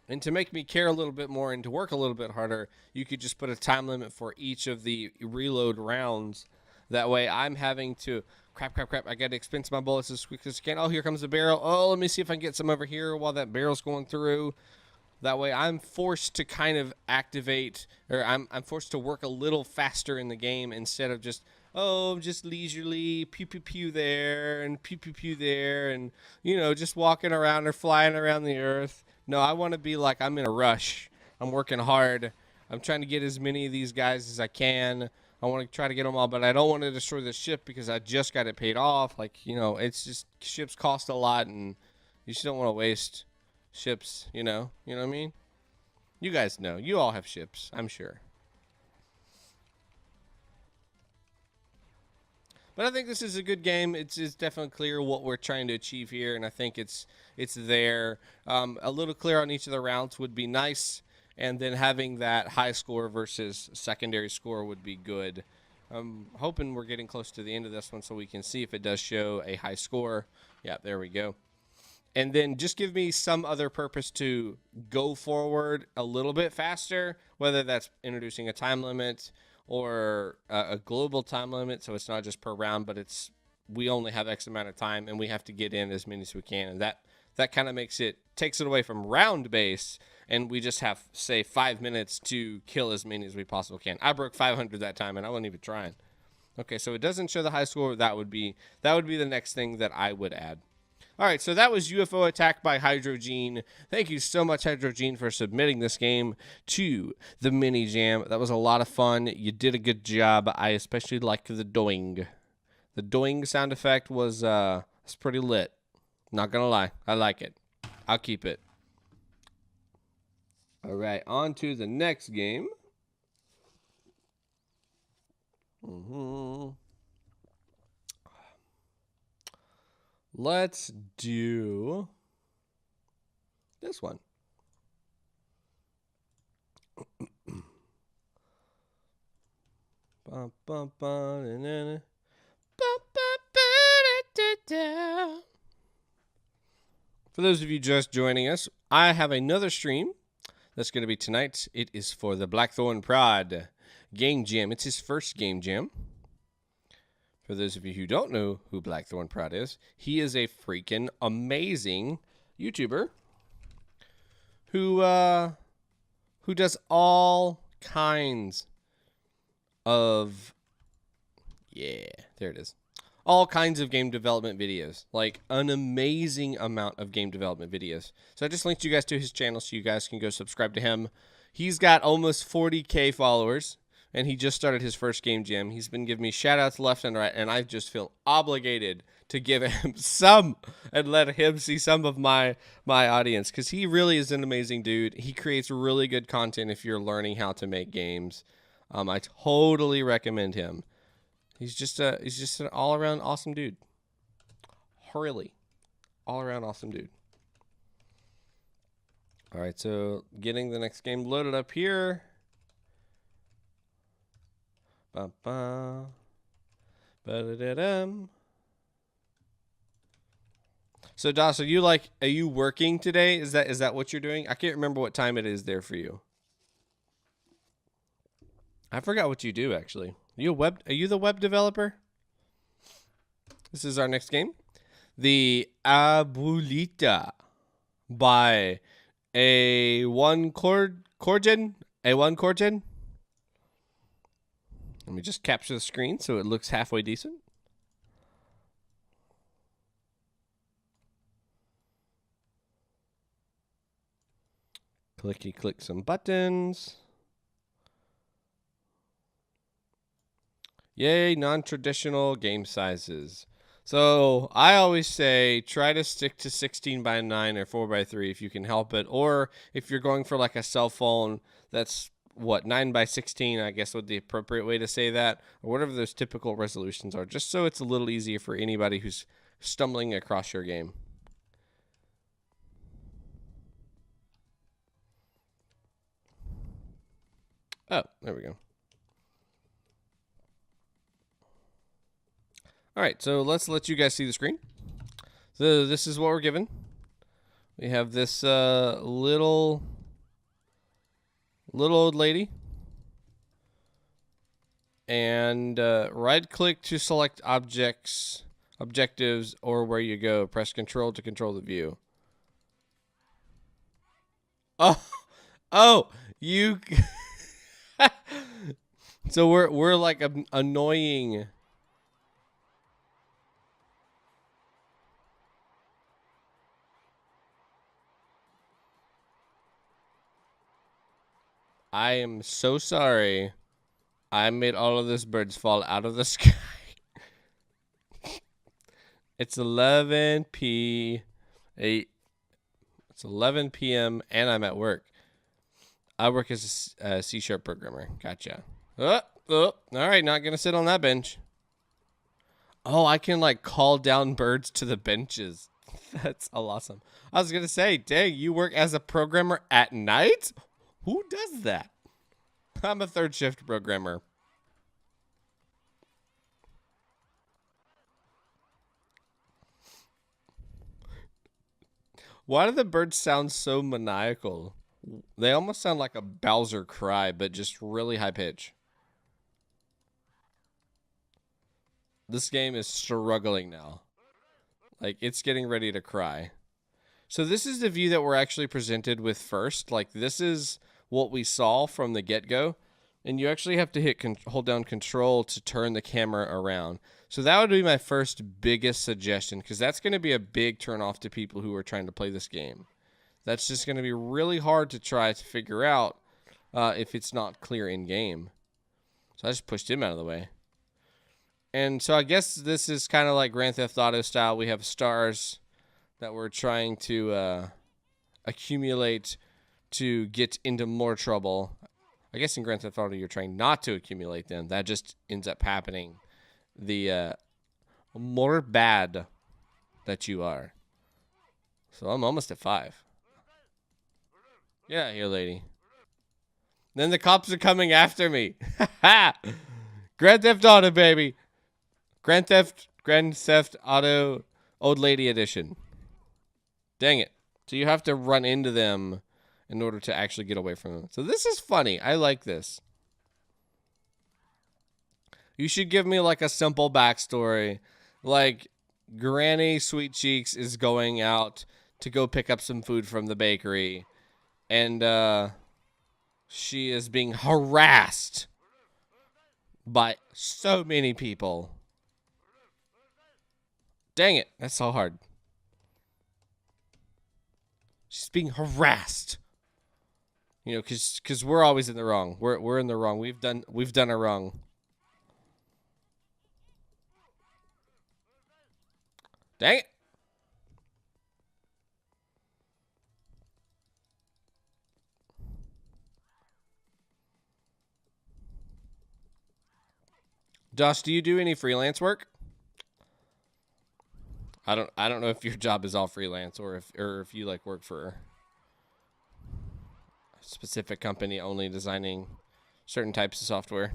And to make me care a little bit more and to work a little bit harder, you could just put a time limit for each of the reload rounds. That way I'm having to, crap, I got to expense my bullets as quick as I can. Oh, here comes the barrel. Oh, let me see if I can get some over here while that barrel's going through. That way I'm forced to kind of activate, or I'm forced to work a little faster in the game instead of just, oh, just leisurely pew pew pew there and pew pew pew there, and just walking around or flying around the earth. No, I want to be like I'm in a rush. I'm working hard. I'm trying to get as many of these guys as I can. I want to try to get them all, but I don't want to destroy the ship because I just got it paid off. Like, it's just ships cost a lot, and you just don't want to waste ships, You know what I mean? You guys know. You all have ships, I'm sure. But I think this is a good game. It's definitely clear what we're trying to achieve here, and I think it's there. A little clear on each of the rounds would be nice, and then having that high score versus secondary score would be good. I'm hoping we're getting close to the end of this one so we can see if it does show a high score. Yeah, there we go. And then just give me some other purpose to go forward a little bit faster, whether that's introducing a time limit or a global time limit, so it's not just per round, but we only have X amount of time, and we have to get in as many as we can. And that kind of takes it away from round base, and we just have, say, 5 minutes to kill as many as we possibly can. I broke 500 that time, and I wasn't even trying. Okay, so it doesn't show the high score. That would be the next thing that I would add. All right, so that was UFO Attack by HydroGene. Thank you so much, HydroGene, for submitting this game to the mini jam. That was a lot of fun. You did a good job. I especially liked the doing. The doing sound effect was pretty lit. Not gonna lie, I like it. I'll keep it. All right, on to the next game. Let's do this one. For those of you just joining us, I have another stream that's going to be tonight. It is for the Blackthorn Prod Game Jam. It's his first Game Jam. For those of you who don't know who Blackthorn Prod is, he is a freaking amazing YouTuber who does all kinds of, there it is. All kinds of game development videos, like an amazing amount of game development videos. So I just linked you guys to his channel so you guys can go subscribe to him. He's got almost 40K followers. And he just started his first game jam. He's been giving me shout-outs left and right, and I just feel obligated to give him some and let him see some of my audience, because he really is an amazing dude. He creates really good content if you're learning how to make games. I totally recommend him. He's just an all-around awesome dude. Really, all-around awesome dude. All right, so getting the next game loaded up here. So Doss, are you working today? Is that what you're doing? I can't remember what time it is there for you. I forgot what you do actually. Are you the web developer? This is our next game. The Abuelita by Aonekorigin. Aonekorigin. Let me just capture the screen so it looks halfway decent. Click some buttons. Yay, non-traditional game sizes. So I always say try to stick to 16:9 or 4:3 if you can help it. Or if you're going for like a cell phone that's 9:16, I guess would the appropriate way to say that, or whatever those typical resolutions are, just so it's a little easier for anybody who's stumbling across your game. Oh, there we go. All right, so let's let you guys see the screen. So this is what we're given. We have this little old lady, and right click to select objectives, or where you go. Press Control to control the view. Oh, you. So we're like annoying I am so sorry. I made all of those birds fall out of the sky. It's 11 p.m. and I'm at work. I work as a C# programmer. Gotcha. Oh, all right, not gonna sit on that bench. Oh, I can like call down birds to the benches. That's awesome. I was gonna say, dang, you work as a programmer at night? Who does that? I'm a third shift programmer. Why do the birds sound so maniacal? They almost sound like a Bowser cry, but just really high pitch. This game is struggling now. Like, it's getting ready to cry. So this is the view that we're actually presented with first. Like, this is what we saw from the get-go. And you actually have to hold down control to turn the camera around. So that would be my first biggest suggestion, because that's going to be a big turn-off to people who are trying to play this game. That's just going to be really hard to try to figure out if it's not clear in-game. So I just pushed him out of the way. And so I guess this is kind of like Grand Theft Auto style. We have stars that we're trying to accumulate to get into more trouble. I guess in Grand Theft Auto you're trying not to accumulate them. That just ends up happening. The more bad that you are. So I'm almost at 5. Get out here, lady. Then the cops are coming after me. Grand Theft Auto, baby. Grand Theft Auto Old Lady Edition. Dang it. So you have to run into them in order to actually get away from them. So this is funny. I like this. You should give me like a simple backstory. Like, Granny Sweet Cheeks is going out to go pick up some food from the bakery. And she is being harassed by so many people. Dang it. That's so hard. She's being harassed. You know, because we're always in the wrong. We're in the wrong. We've done it wrong. Dang it. Josh, do you do any freelance work? I don't know if your job is all freelance or if you like work for a specific company only designing certain types of software.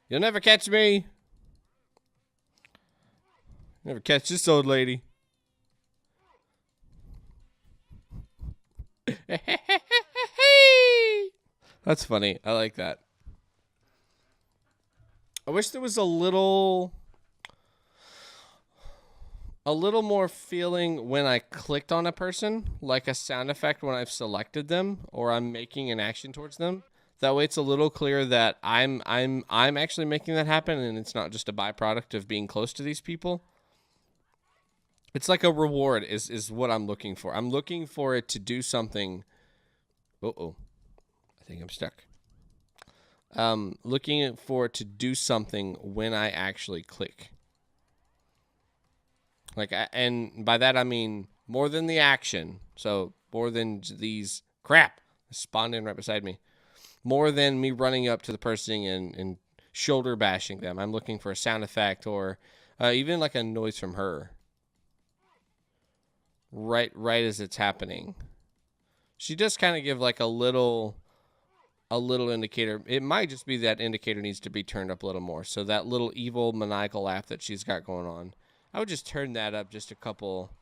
You'll never catch me. Never catch this old lady. That's funny. I like that. I wish there was a little more feeling when I clicked on a person, like a sound effect when I've selected them or I'm making an action towards them. That way it's a little clear that I'm actually making that happen and it's not just a byproduct of being close to these people. It's like a reward is what I'm looking for. I'm looking for it to do something. Uh-oh. I think I'm stuck. Looking for it to do something when I actually click. Like, and by that I mean more than the action. So more than these crap spawned in right beside me. More than me running up to the person and shoulder bashing them. I'm looking for a sound effect or even like a noise from her. Right as it's happening. She does kind of give like a little indicator. It might just be that indicator needs to be turned up a little more. So that little evil maniacal laugh that she's got going on, I would just turn that up just a couple.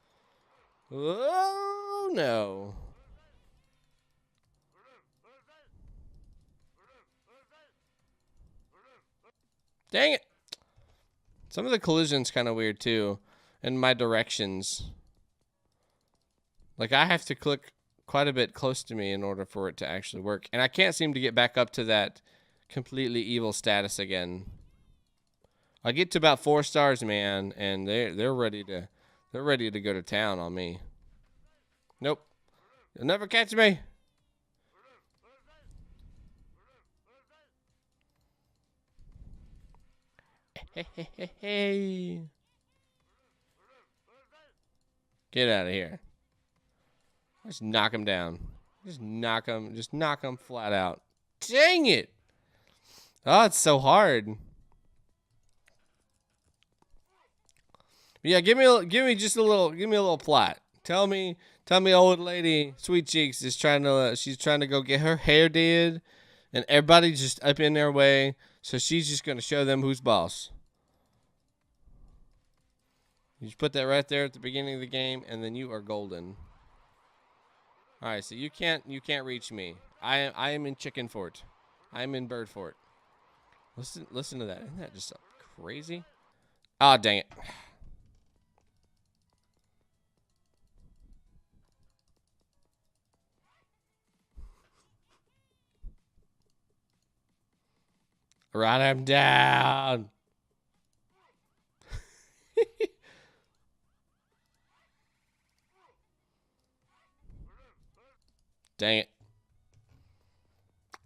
Oh no. Dang it. Some of the collision's kind of weird too. And my directions. Like I have to click quite a bit close to me in order for it to actually work. And I can't seem to get back up to that completely evil status again. I get to about 4 stars, man, and they're ready to go to town on me. Nope. You'll never catch me. Hey. Get out of here. Just knock him down. Just knock him flat out. Dang it. Oh, it's so hard. Yeah, give me a little plot. Tell me old lady Sweet Cheeks is trying to go get her hair did, and everybody's just up in their way, so she's just gonna show them who's boss. You just put that right there at the beginning of the game, and then you are golden. All right, so you can't reach me. I am in Chicken Fort. I am in Bird Fort. Listen to that. Isn't that just crazy? Ah, dang it. Write him down. Dang it.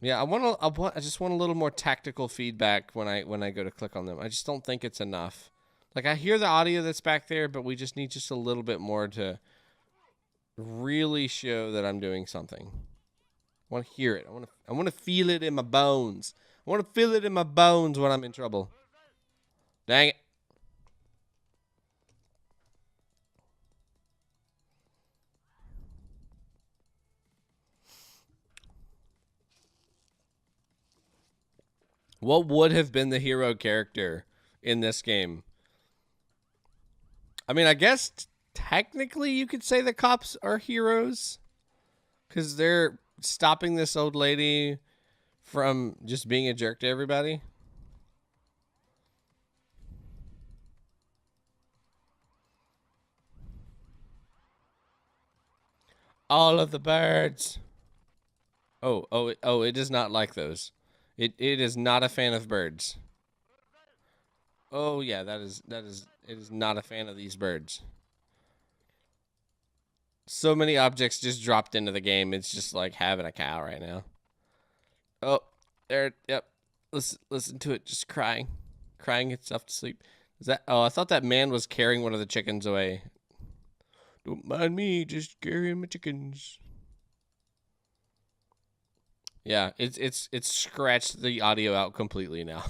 Yeah, I just want a little more tactical feedback when I go to click on them. I just don't think it's enough. Like, I hear the audio that's back there, but we just need just a little bit more to really show that I'm doing something. I want to hear it. I want to feel it in my bones. I want to feel it in my bones when I'm in trouble. Dang it. What would have been the hero character in this game? I mean, I guess technically you could say the cops are heroes because they're stopping this old lady from just being a jerk to everybody. All of the birds. Oh, it does not like those. It is not a fan of birds. Oh yeah, it is not a fan of these birds. So many objects just dropped into the game. It's just like having a cow right now. Oh, there. Yep. Listen to it just crying itself to sleep. Is that? Oh, I thought that man was carrying one of the chickens away. Don't mind me, just carrying my chickens. Yeah, it's scratched the audio out completely now.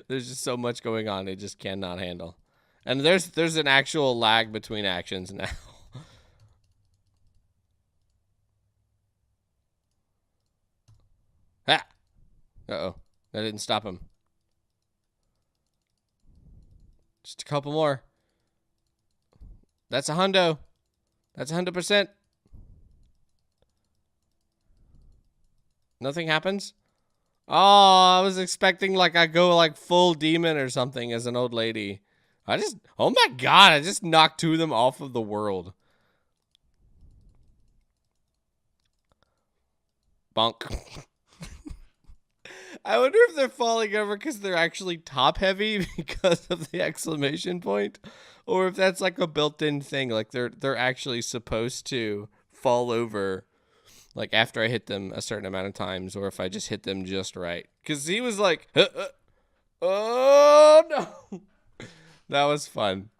There's just so much going on, it just cannot handle. And there's an actual lag between actions now. Ah! Uh-oh. That didn't stop him. Just a couple more. That's a hundo. That's 100%. Nothing happens? Oh, I was expecting like I go like full demon or something as an old lady. Oh my god, I just knocked two of them off of the world. Bonk. I wonder if they're falling over because they're actually top heavy because of the exclamation point, or if that's like a built-in thing, like they're actually supposed to fall over like after I hit them a certain amount of times, or if I just hit them just right. Because he was like, oh no. That was fun.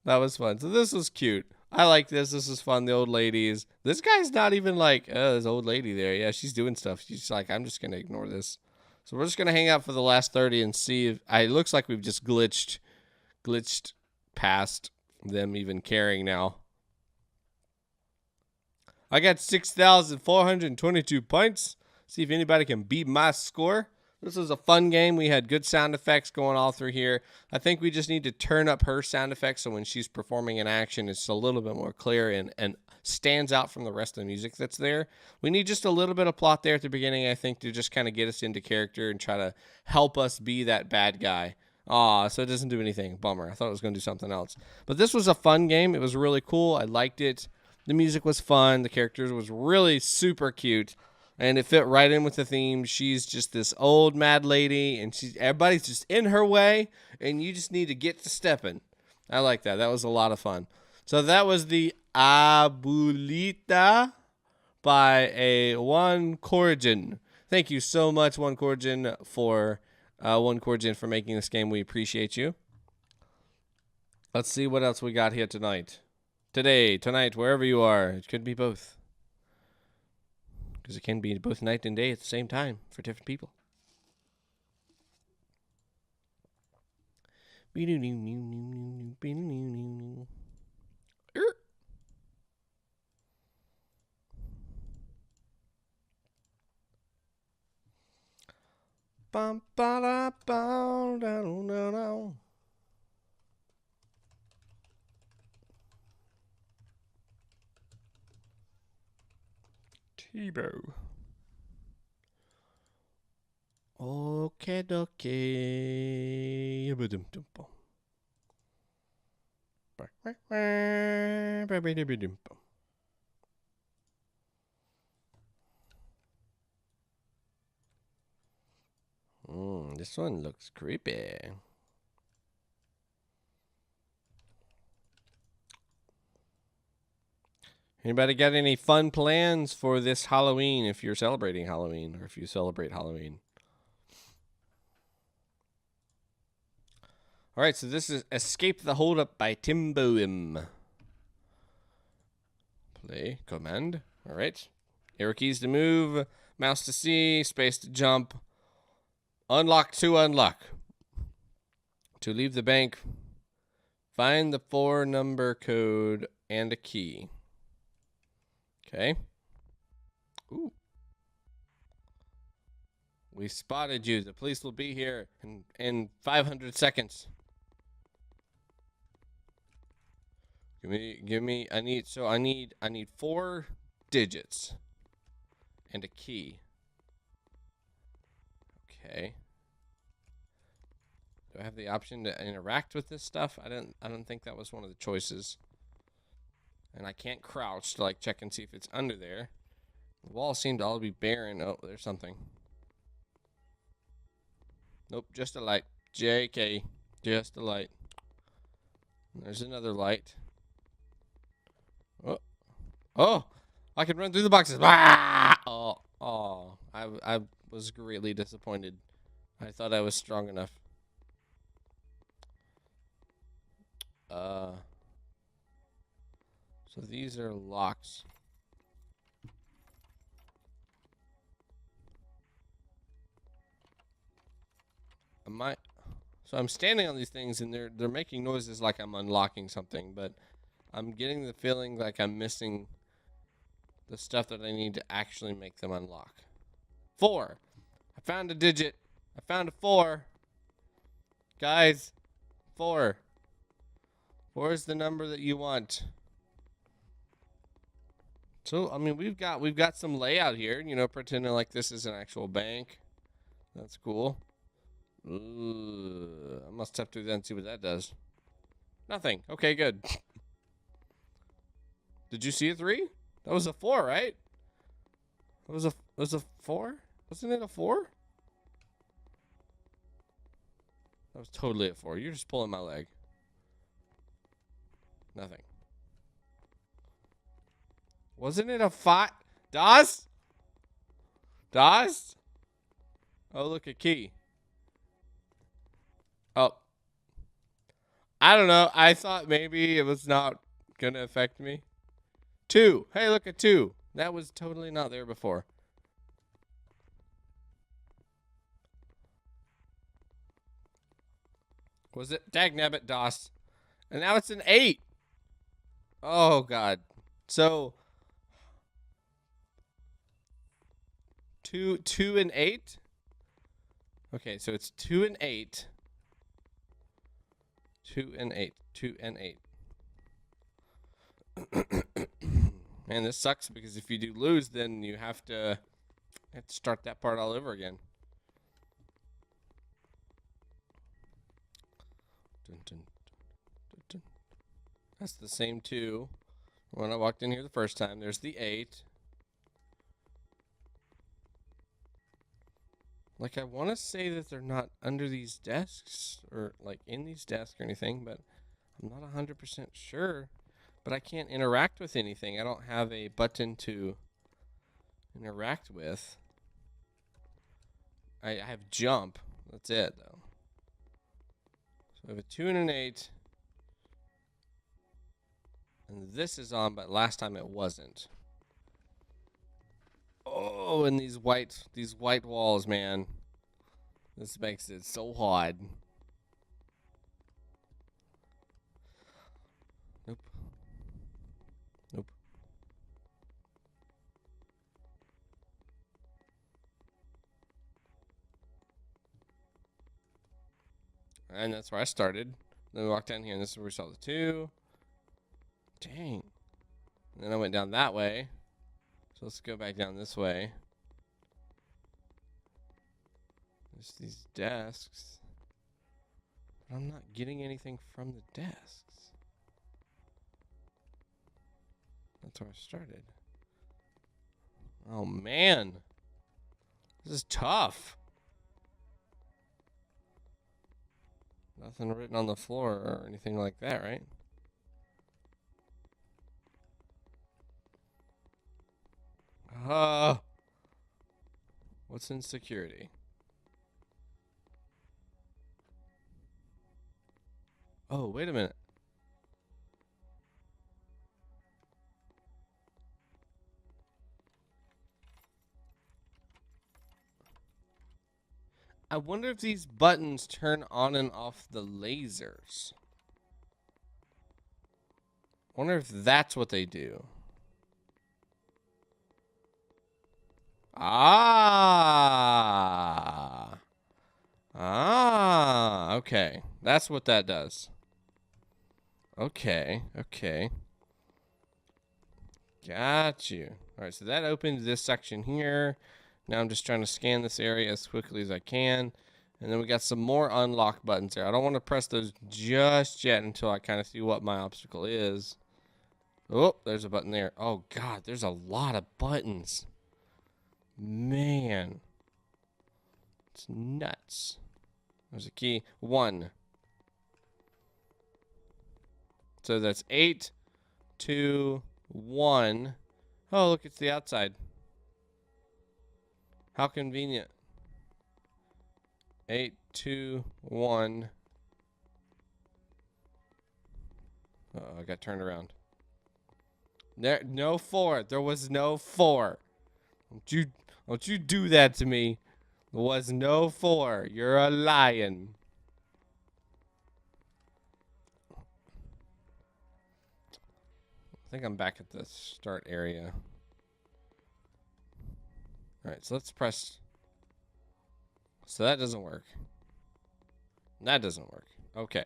So this was cute. I like this. This is fun. The old ladies. This guy's not even like, oh, there's an old lady there. Yeah, she's doing stuff. She's like, I'm just going to ignore this. So we're just going to hang out for the last 30 and see if it looks like we've just glitched past them even caring now. I got 6,422 points. See if anybody can beat my score. This was a fun game. We had good sound effects going all through here. I think we just need to turn up her sound effects so when she's performing in action, it's a little bit more clear and stands out from the rest of the music that's there. We need just a little bit of plot there at the beginning, I think, to just kind of get us into character and try to help us be that bad guy. Aw, so it doesn't do anything. Bummer. I thought it was going to do something else. But this was a fun game. It was really cool. I liked it. The music was fun. The characters was really super cute. And it fit right in with the theme. She's just this old mad lady, and everybody's just in her way, and you just need to get to stepping. I like that. That was a lot of fun. So that was the Abuelita by Aonekorigin. Thank you so much, Aonekorigin, for making this game. We appreciate you. Let's see what else we got here tonight. Tonight, wherever you are. It could be both. Because it can be both night and day at the same time for different people. Bum, ba, da, bum, da, da, da. TiboM. Okay, okay. This one looks creepy. Anybody got any fun plans for this Halloween if you're celebrating Halloween or if you celebrate Halloween? All right, so this is Escape the Holdup by TiboM. Play, command. All right. Arrow keys to move, mouse to see, space to jump. Unlock to unlock. To leave the bank, find the 4-number code and a key. Okay. Ooh. We spotted you. The police will be here in 500 seconds. Give me. I need 4 digits and a key. Okay. Do I have the option to interact with this stuff? I don't think that was one of the choices. And I can't crouch to like check and see if it's under there. The walls seem to all be barren. Oh, there's something. Nope, just a light. JK. Just a light. There's another light. Oh. Oh! I can run through the boxes. Ah! Oh. I was greatly disappointed. I thought I was strong enough. So these are locks. So I'm standing on these things and they're making noises like I'm unlocking something, but I'm getting the feeling like I'm missing the stuff that I need to actually make them unlock. 4. I found a digit. I found a 4. Guys, 4. 4 is the number that you want. So, I mean, we've got some layout here, you know, pretending like this is an actual bank. That's cool. Ooh, I must step through that and see what that does. Nothing. Okay, good. Did you see a 3? That was a 4, right? It was a 4? Wasn't it a 4? That was totally a 4. You're just pulling my leg. Nothing. Wasn't it a 5? Das? Das? Oh, look, a key. Oh. I don't know. I thought maybe it was not going to affect me. 2. Hey, look at 2. That was totally not there before. Was it? Dagnabbit DOS. And now it's an 8. Oh, God. So, 2 and 8? Okay, so it's 2 and 8. 2 and 8. 2 and 8. Man, this sucks because if you do lose, then you have to start that part all over again. Dun, dun, dun, dun. That's the same 2. When I walked in here the first time, there's the 8. Like, I want to say that they're not under these desks or, like, in these desks or anything, but I'm not 100% sure. But I can't interact with anything. I don't have a button to interact with. I have jump. That's it, though. So I have a 2 and an 8. And this is on, but last time it wasn't. Oh, and these white walls, man. This makes it so hard. Nope. Nope. And that's where I started. Then we walked down here, and this is where we saw the 2. Dang. And then I went down that way. So let's go back down this way. There's these desks. But I'm not getting anything from the desks. That's where I started. Oh, man. This is tough. Nothing written on the floor or anything like that, right? What's in security? Oh, wait a minute. I wonder if these buttons turn on and off the lasers. I wonder if that's what they do. Okay. That's what that does. Okay. Got you. All right, so that opens this section here. Now I'm just trying to scan this area as quickly as I can. And then we got some more unlock buttons there. I don't want to press those just yet until I kind of see what my obstacle is. Oh, there's a button there. Oh, God, there's a lot of buttons. Man. It's nuts. There's a key. 1. So that's 8, 2, 1. Oh, look, it's the outside. How convenient. 8, 2, 1. I got turned around. There, no 4. There was no 4. Don't you do that to me. There was no 4. You're a lion. I think I'm back at the start area. Alright, so let's press. So that doesn't work. That doesn't work. Okay.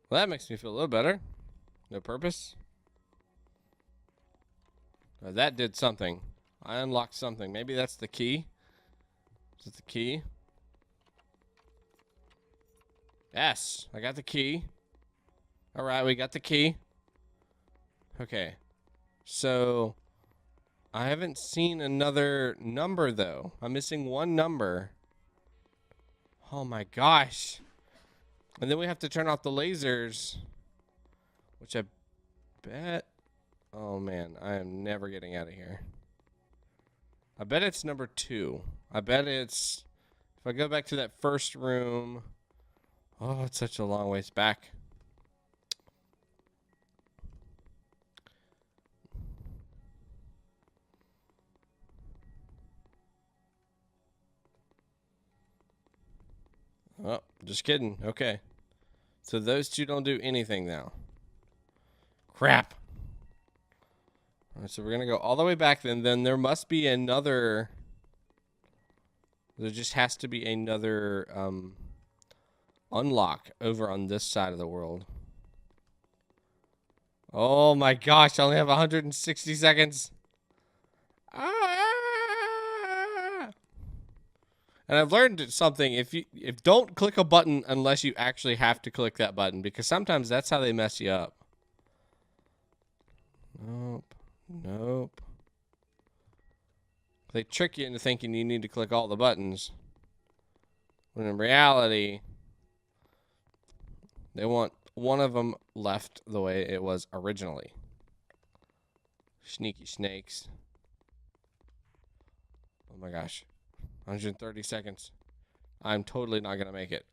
Well, that makes me feel a little better. No purpose. That did something. I unlocked something. Maybe that's the key. Is it the key? Yes, I got the key. Alright, we got the key. Okay. So, I haven't seen another number, though. I'm missing one number. Oh, my gosh. And then we have to turn off the lasers. Which I bet... Oh, man. I am never getting out of here. I bet it's number 2. I bet it's... If I go back to that first room... Oh, it's such a long ways back. Oh, just kidding. Okay. So those two don't do anything now. Crap. All right, so we're going to go all the way back then. Then there must be another... There just has to be another unlock over on this side of the world. Oh my gosh, I only have 160 seconds. And I've learned something. If don't click a button unless you actually have to click that button, because sometimes that's how they mess you up. Nope. Nope. They trick you into thinking you need to click all the buttons. When in reality, they want one of them left the way it was originally. Sneaky snakes. Oh my gosh. 130 seconds. I'm totally not going to make it.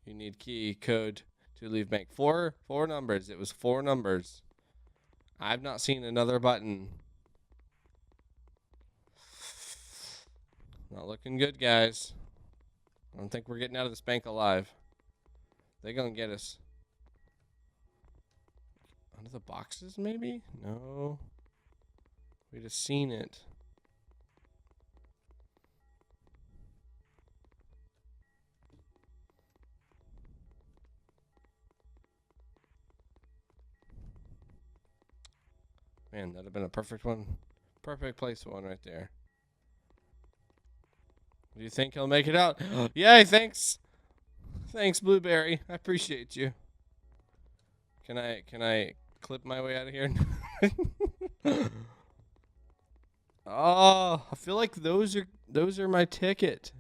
You need key code to leave bank. Four numbers. It was 4 numbers. I've not seen another button. Not looking good, guys. I don't think we're getting out of this bank alive. They're going to get us. Under the boxes, maybe? No. We just seen it. Man, that'd have been a perfect one. Perfect place one right there. Do you think he'll make it out? Yay, thanks. Thanks, Blueberry. I appreciate you. Can I clip my way out of here? Oh, I feel like those are my ticket.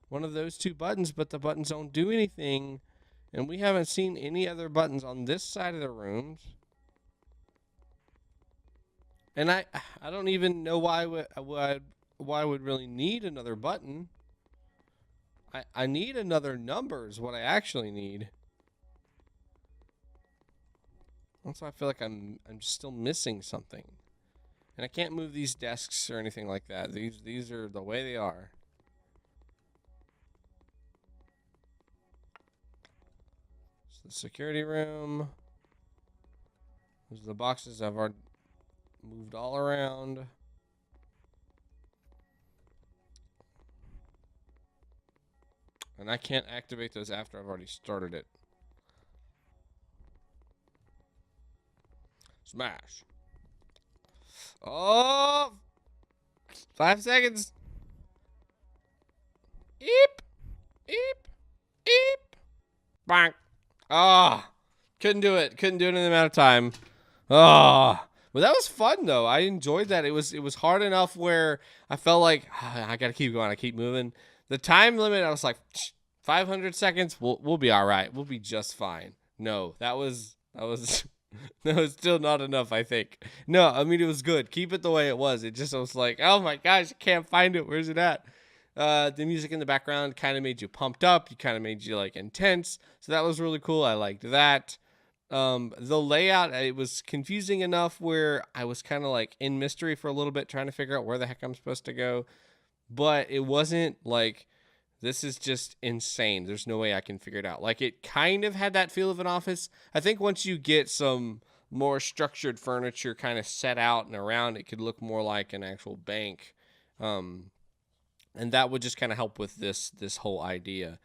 One of those 2 buttons, but the buttons don't do anything. And we haven't seen any other buttons on this side of the rooms. And I don't even know why I would really need another button. I need another number is what I actually need. Also, I feel like I'm still missing something. And I can't move these desks or anything like that. These are the way they are. It's the security room. Those are the boxes I've already moved all around. And I can't activate those after I've already started it. Smash. Oh! 5 seconds. Eep. Eep. Eep. Bonk. Ah. Couldn't do it. Couldn't do it in the amount of time. Ah. Well, that was fun, though. I enjoyed that. It was hard enough where I felt like, I got to keep going. I keep moving. The time limit, I was like, 500 seconds, we'll be all right. We'll be just fine. No, that was that was still not enough, I think. No, I mean, it was good. Keep it the way it was. It just was like, oh my gosh, I can't find it. Where's it at? The music in the background kind of made you pumped up. You kind of made you like intense. So that was really cool. I liked that. The layout, it was confusing enough where I was kind of like in mystery for a little bit, trying to figure out where the heck I'm supposed to go. But it wasn't like, this is just insane. There's no way I can figure it out. Like, it kind of had that feel of an office. I think once you get some more structured furniture kind of set out and around, it could look more like an actual bank. And that would just kind of help with this whole idea.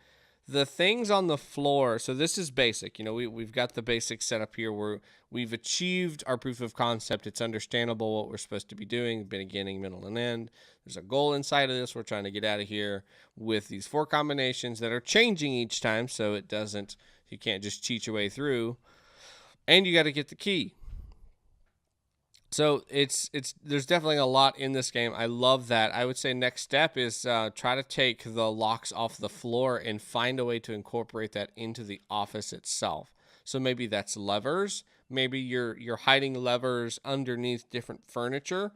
The things on the floor, so this is basic. You know, we've got the basic setup here where we've achieved our proof of concept. It's understandable what we're supposed to be doing, beginning, middle, and end. There's a goal inside of this. We're trying to get out of here with these 4 combinations that are changing each time, so it doesn't, you can't just cheat your way through. And you got to get the key. So there's definitely a lot in this game. I love that. I would say next step is try to take the locks off the floor and find a way to incorporate that into the office itself. So maybe that's levers. Maybe you're hiding levers underneath different furniture,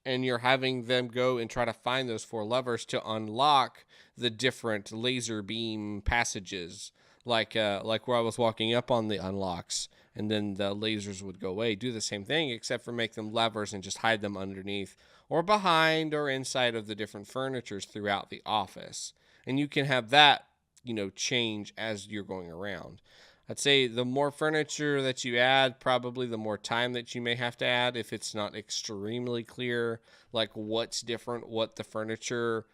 and you're having them go and try to find those 4 levers to unlock the different laser beam passages, like where I was walking up on the unlocks, and then the lasers would go away. Do the same thing, except for make them levers and just hide them underneath or behind or inside of the different furnitures throughout the office. And you can have that, you know, change as you're going around. I'd say the more furniture that you add, probably the more time that you may have to add if it's not extremely clear, like what's different, what the furniture,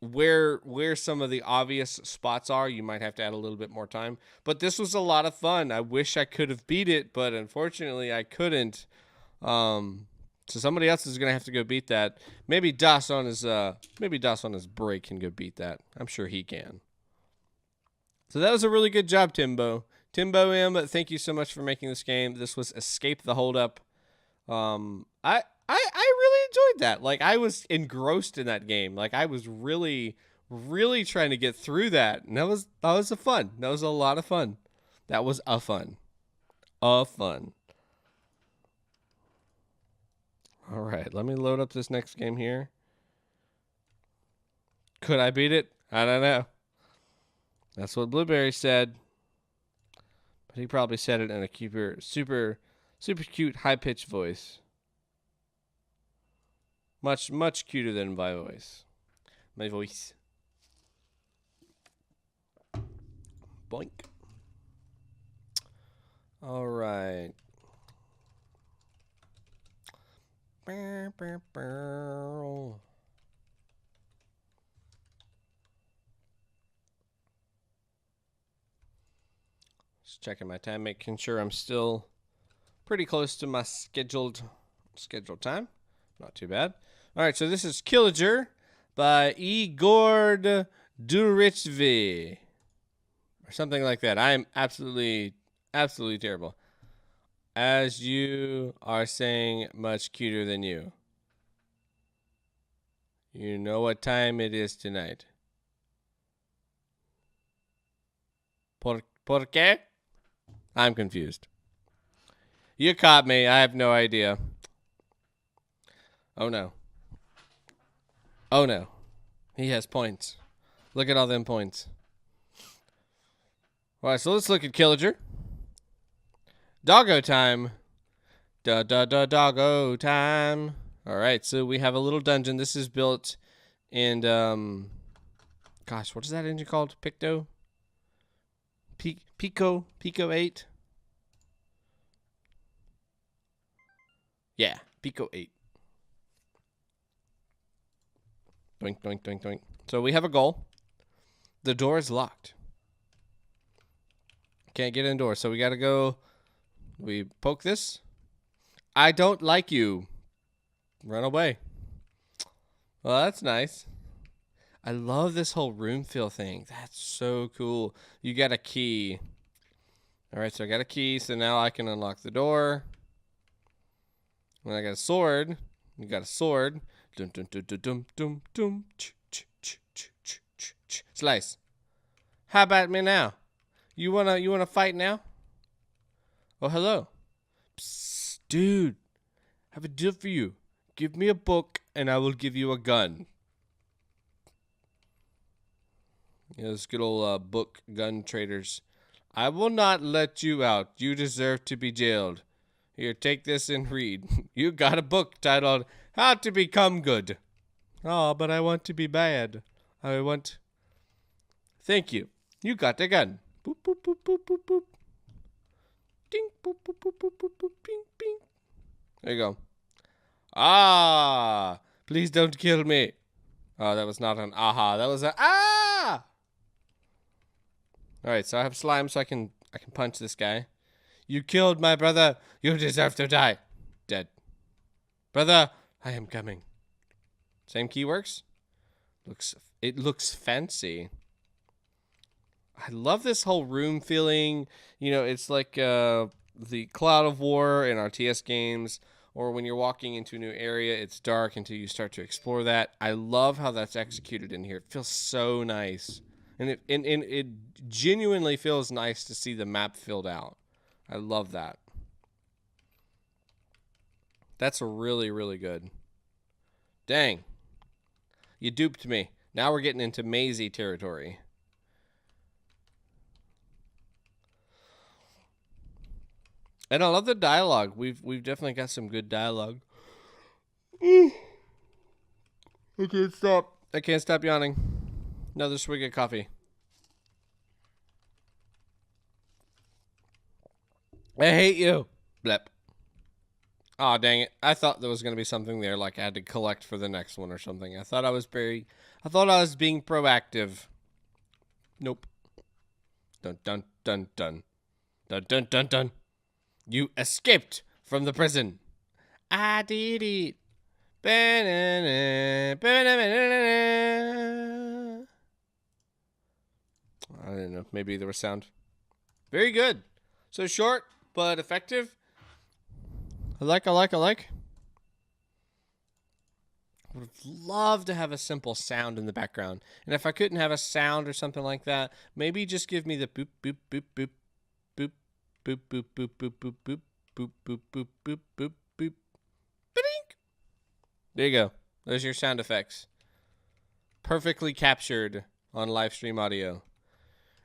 where some of the obvious spots are. You might have to add a little bit more time. But this was a lot of fun. I wish I could have beat it, but unfortunately I couldn't. So somebody else is gonna have to go beat that. Maybe Das on his break can go beat that. I'm sure he can. So that was a really good job, Timbo. Timbo M, thank you so much for making this game. This was Escape the Holdup. I really enjoyed that. Like, I was engrossed in that game. Like, I was really, really trying to get through that. And that was a fun. That was a lot of fun. That was a fun. A fun. All right, let me load up this next game here. Could I beat it? I don't know. That's what Blueberry said. But he probably said it in a super cute, high-pitched voice. Much, much cuter than my voice. My voice. Boink. All right. Just checking my time, making sure I'm still pretty close to my scheduled time. Not too bad. All right, so this is Killager by egordorichev or something like that. I am absolutely terrible. As you are saying, much cuter than you. You know what time it is tonight. Por qué? I'm confused. You caught me. I have no idea. Oh, no. Oh, no. He has points. Look at all them points. All right, so let's look at Killager. Doggo time. Doggo time. All right, so we have a little dungeon. This is built in, gosh, what is that engine called? Pico 8? Yeah, Pico 8. Doink, doink, doink, doink. So we have a goal. The door is locked. Can't get indoors, so we got to go. We poke this. I don't like you. Run away. Well, that's nice. I love this whole room feel thing. That's so cool. You got a key. All right, so I got a key, so now I can unlock the door. And I got a sword. You got a sword. Dum dum dum dum dum dum dum. Slice. How about me now? You wanna fight now? Oh, hello. Psst, dude. I have a deal for you. Give me a book, and I will give you a gun. Yeah, those good old book gun traders. I will not let you out. You deserve to be jailed. Here, take this and read. You got a book titled How to Become Good. Oh, but I want to be bad. Thank you. You got a gun. Boop, boop, boop, boop, boop, boop. Ding, boop, boop, boop, boop, boop, boop, bing, bing. There you go. Ah, please don't kill me. Oh, that was not an aha. That was a ah. All right, so I have slime, so I can punch this guy. You killed my brother. You deserve to die. Dead. Brother, I am coming. Same key works? It looks fancy. I love this whole room feeling. You know, it's like the Cloud of War in RTS games, or when you're walking into a new area, it's dark until you start to explore that. I love how that's executed in here. It feels so nice. And it genuinely feels nice to see the map filled out. I love that. That's really, really good. Dang. You duped me. Now we're getting into mazy territory. And I love the dialogue. We've definitely got some good dialogue. I can't stop. I can't stop yawning. Another swig of coffee. I hate you. Blep. Aw, dang it. I thought there was going to be something there, like I had to collect for the next one or something. I thought I was being proactive. Nope. Dun dun dun dun. Dun dun dun dun. You escaped from the prison. I did it. I don't know. Maybe there was sound. Very good. So short, but effective. I like. would love to have a simple sound in the background. And if I couldn't have a sound or something like that, maybe just give me the boop, boop, boop, boop, boop, boop, boop, boop, boop, boop, boop, boop, boop, boop, boop, boop, boop, ba-dink. There you go. There's your sound effects. Perfectly captured on live stream audio.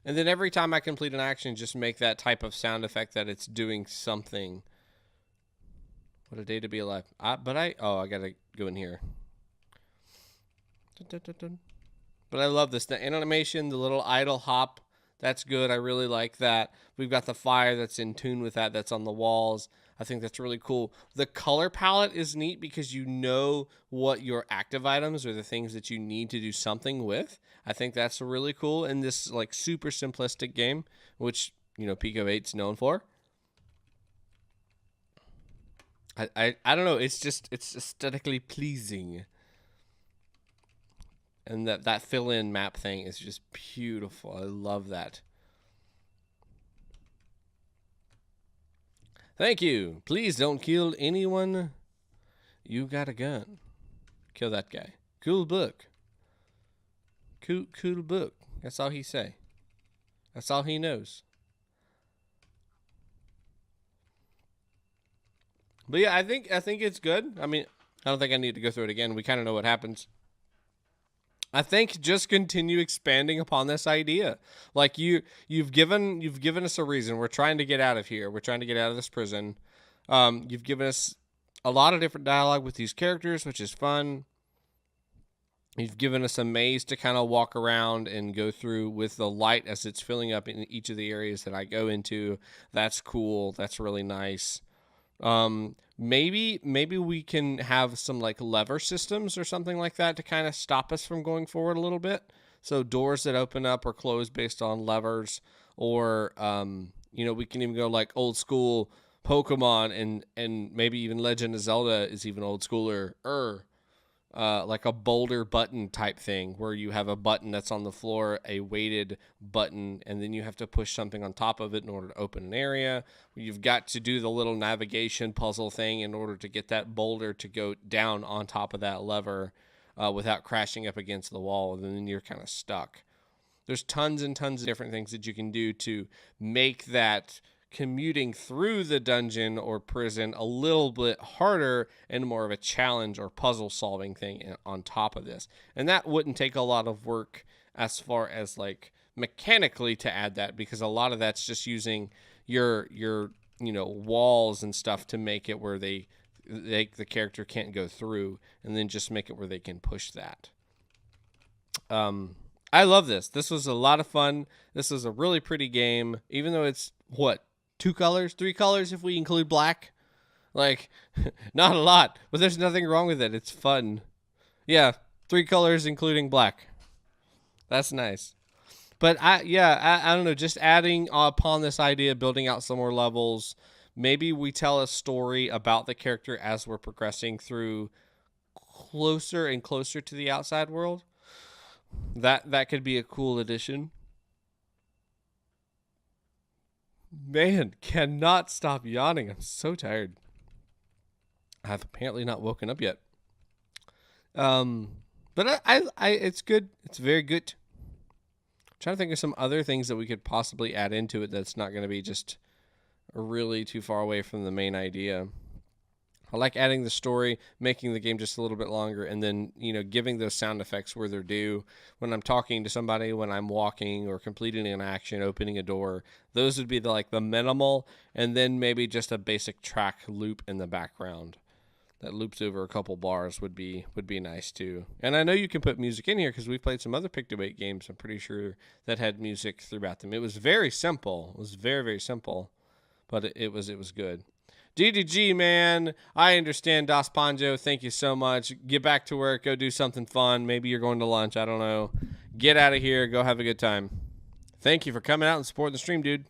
And then every time I complete an action, just make that type of sound effect that it's doing something. What a day to be alive. I gotta go in here. But I love this. The animation, the little idle hop, that's good. I really like that. We've got the fire that's in tune with that, that's on the walls. I think that's really cool. The color palette is neat because you know what your active items or the things that you need to do something with. I think that's really cool in this like super simplistic game, which, you know, Pico 8's known for. I don't know. It's aesthetically pleasing. And that fill-in map thing is just beautiful. I love that. Thank you. Please don't kill anyone. You got a gun. Kill that guy. Cool book. Cool book. That's all he say. That's all he knows. But yeah, I think it's good. I mean, I don't think I need to go through it again. We kind of know what happens. I think just continue expanding upon this idea. Like you've given us a reason. We're trying to get out of here. We're trying to get out of this prison. You've given us a lot of different dialogue with these characters, which is fun. You've given us a maze to kind of walk around and go through with the light as it's filling up in each of the areas that I go into. That's cool. That's really nice. Maybe we can have some like lever systems or something like that to kind of stop us from going forward a little bit. So doors that open up or close based on levers, or you know, we can even go like old school Pokemon and maybe even Legend of Zelda is even old schooler, like a boulder button type thing where you have a button that's on the floor, a weighted button, and then you have to push something on top of it in order to open an area. You've got to do the little navigation puzzle thing in order to get that boulder to go down on top of that lever without crashing up against the wall, and then you're kind of stuck. There's tons and tons of different things that you can do to make that commuting through the dungeon or prison a little bit harder and more of a challenge or puzzle solving thing on top of this. And that wouldn't take a lot of work as far as like mechanically to add that, because a lot of that's just using your you know, walls and stuff to make it where the character can't go through, and then just make it where they can push that. I love this. This was a lot of fun. This is a really pretty game, even though it's what, 2 colors, 3 colors if we include black. Like, not a lot, but there's nothing wrong with it. It's fun. Yeah, 3 colors including black. That's nice. But I don't know, just adding upon this idea, building out some more levels. Maybe we tell a story about the character as we're progressing through closer and closer to the outside world. That could be a cool addition. Man, cannot stop yawning. I'm so tired. I've apparently not woken up yet. But I it's good. It's very good. I'm trying to think of some other things that we could possibly add into it that's not going to be just really too far away from the main idea. I like adding the story, making the game just a little bit longer, and then, you know, giving those sound effects where they're due. When I'm talking to somebody, when I'm walking or completing an action, opening a door, those would be the minimal, and then maybe just a basic track loop in the background that loops over a couple bars would be nice too. And I know you can put music in here because we've played some other Pick-to-Wait games, I'm pretty sure, that had music throughout them. It was very simple. It was very, very simple, but it was good. DDG, man, I understand, Das Ponjo. Thank you so much. Get back to work. Go do something fun. Maybe you're going to lunch. I don't know. Get out of here. Go have a good time. Thank you for coming out and supporting the stream, dude.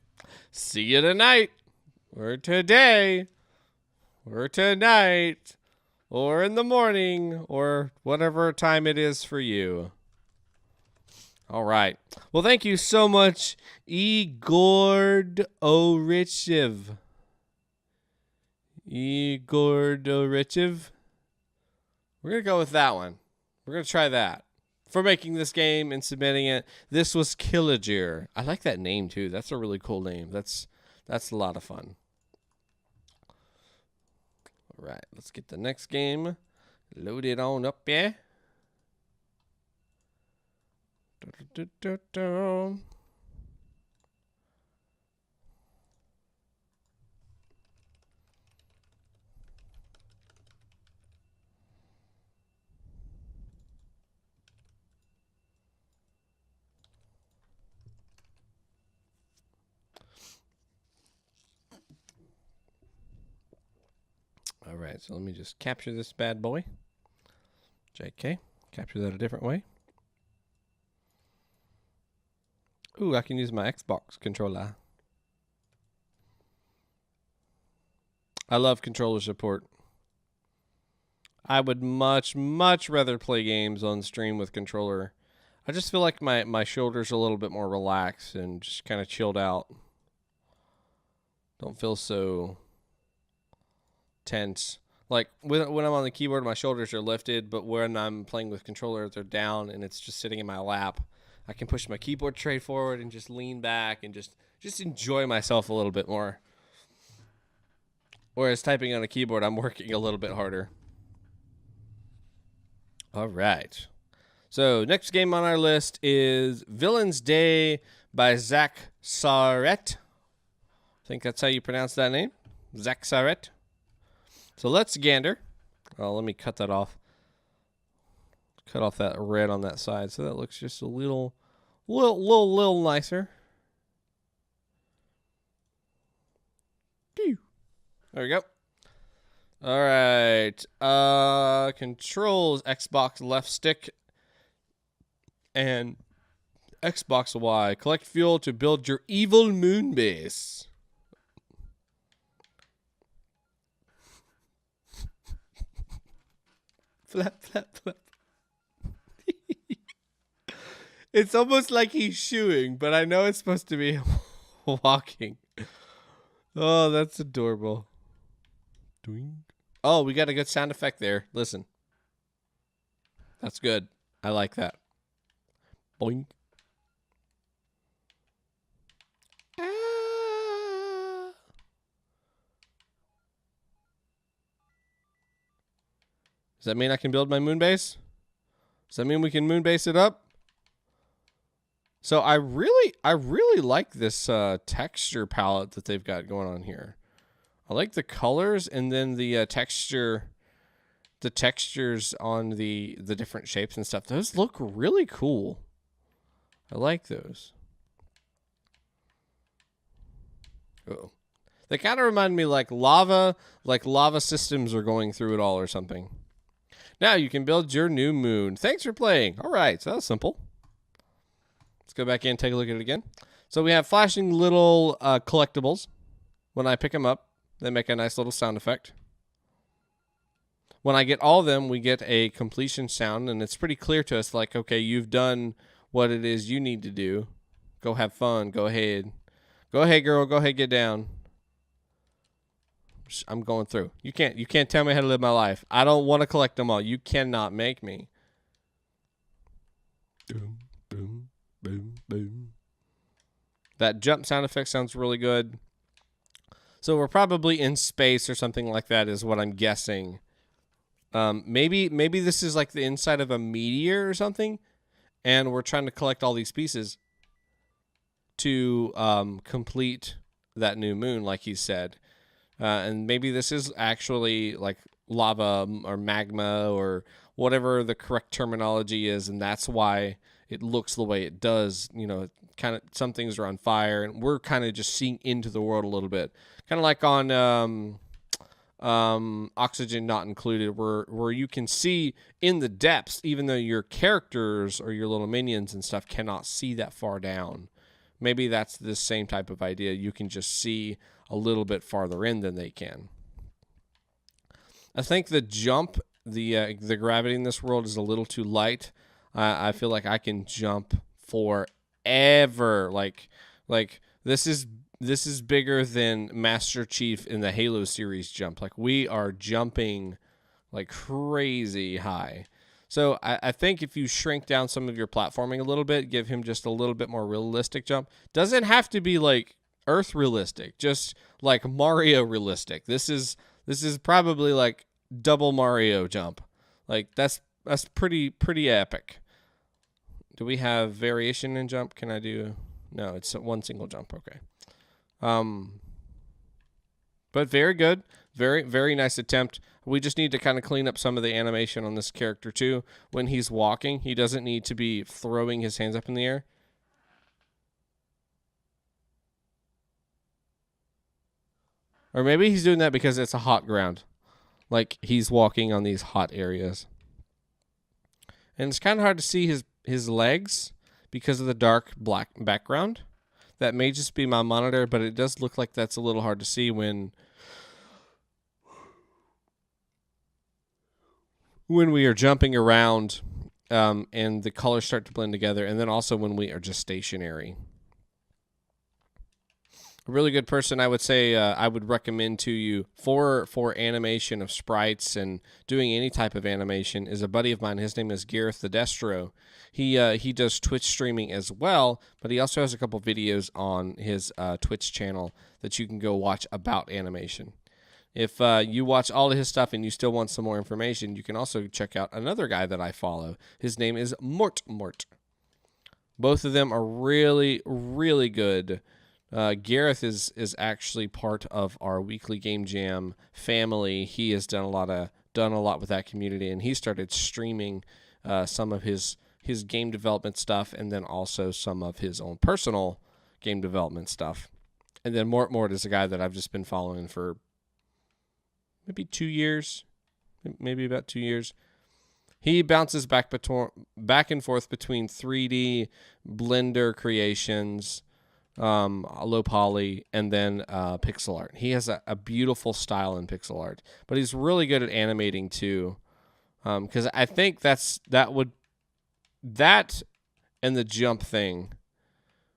See you tonight, or today, or tonight, or in the morning, or whatever time it is for you. All right. Well, thank you so much, egordorichev. We're going to go with that one. We're going to try that. For making this game and submitting it, this was Killager. I like that name, too. That's a really cool name. That's a lot of fun. All right, let's get the next game loaded on up, yeah? All right, so let me just capture this bad boy. JK, capture that a different way. Ooh, I can use my Xbox controller. I love controller support. I would much rather play games on stream with controller. I just feel like my shoulders are a little bit more relaxed and just kind of chilled out. Don't feel so tense. Like when I'm on the keyboard, my shoulders are lifted, but when I'm playing with controller, they're down and it's just sitting in my lap. I can push my keyboard tray forward and just lean back and just enjoy myself a little bit more. Whereas typing on a keyboard, I'm working a little bit harder. All right. So next game on our list is Villain's Day by Zachsarette. I think that's how you pronounce that name. Zachsarette. So let's gander. Oh, let me cut that off. Cut off that red on that side so that looks just a little nicer. There we go. All right. Controls Xbox left stick and Xbox Y. Collect fuel to build your evil moon base. Flap, flap, flap. It's almost like he's shooing, but I know it's supposed to be walking. Oh, that's adorable. Doing. Oh, we got a good sound effect there. Listen. That's good. I like that. Boing. Ah. Does that mean I can build my moon base? Does that mean we can moon base it up? So I really like this texture palette that they've got going on here. I like the colors and then the textures on the different shapes and stuff. Those look really cool. I like those. Uh-oh. They kind of remind me like lava systems are going through it all or something. Now you can build your new moon. Thanks for playing. All right, so that's simple. Let's go back in and take a look at it again. So we have flashing little collectibles. When I pick them up, they make a nice little sound effect. When I get all of them, we get a completion sound, and it's pretty clear to us, like, okay, you've done what it is you need to do. Go have fun. Go ahead. Go ahead, girl. Go ahead, get down. I'm going through. You can't tell me how to live my life. I don't want to collect them all. You cannot make me. Boom, boom, boom, boom. That jump sound effect sounds really good. So we're probably in space or something like that is what I'm guessing. Maybe this is like the inside of a meteor or something, and we're trying to collect all these pieces to complete that new moon, like he said. And maybe this is actually like lava or magma or whatever the correct terminology is, and that's why it looks the way it does. You know, kind of some things are on fire, and we're kind of just seeing into the world a little bit, kind of like on Oxygen Not Included, where you can see in the depths, even though your characters or your little minions and stuff cannot see that far down. Maybe that's the same type of idea. You can just see a little bit farther in than they can. I think the jump, the gravity in this world is a little too light. I feel like I can jump forever. Like this is bigger than Master Chief in the Halo series jump. Like we are jumping like crazy high. So I think if you shrink down some of your platforming a little bit, give him just a little bit more realistic jump. Doesn't have to be like Earth realistic, just like Mario realistic. This is probably like double Mario jump. Like that's pretty epic. Do we have variation in jump? Can I do? No, it's one single jump. Okay. But very good. Very nice attempt. We just need to kind of clean up some of the animation on this character too. When he's walking, he doesn't need to be throwing his hands up in the air. Or maybe he's doing that because it's a hot ground. Like he's walking on these hot areas. And it's kind of hard to see his legs because of the dark black background. That may just be my monitor, but it does look like that's a little hard to see when we are jumping around and the colors start to blend together, and then also when we are just stationary. A really good person I would say I would recommend to you for animation of sprites and doing any type of animation is a buddy of mine. His name is Gareth the Destro. He does Twitch streaming as well, but he also has a couple videos on his Twitch channel that you can go watch about animation. If you watch all of his stuff and you still want some more information, you can also check out another guy that I follow. His name is Mort. Both of them are really good. Gareth is actually part of our weekly Game Jam family. He has done a lot with that community, and he started streaming some of his game development stuff, and then also some of his own personal game development stuff. And then Mort is a guy that I've just been following for maybe 2 years, maybe about 2 years. He bounces back and forth between 3D Blender creations, low poly, and then pixel art. He has a beautiful style in pixel art, but he's really good at animating too. Because I think that and the jump thing,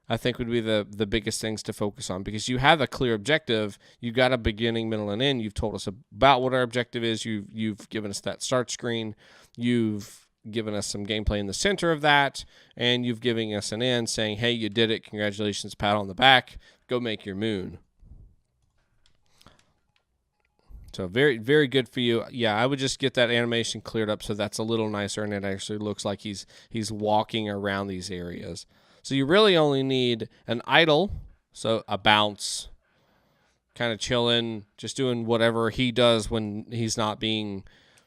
I think would be the biggest things to focus on, because you have a clear objective. You've got a beginning, middle, and end. You've told us about what our objective is. You've given us that start screen. You've given us some gameplay in the center of that, and you've given us an end saying, hey, you did it. Congratulations, pat on the back. Go make your moon. So very good for you. Yeah, I would just get that animation cleared up so that's a little nicer, and it actually looks like he's walking around these areas. So you really only need an idle, so a bounce, kind of chilling, just doing whatever he does when he's not being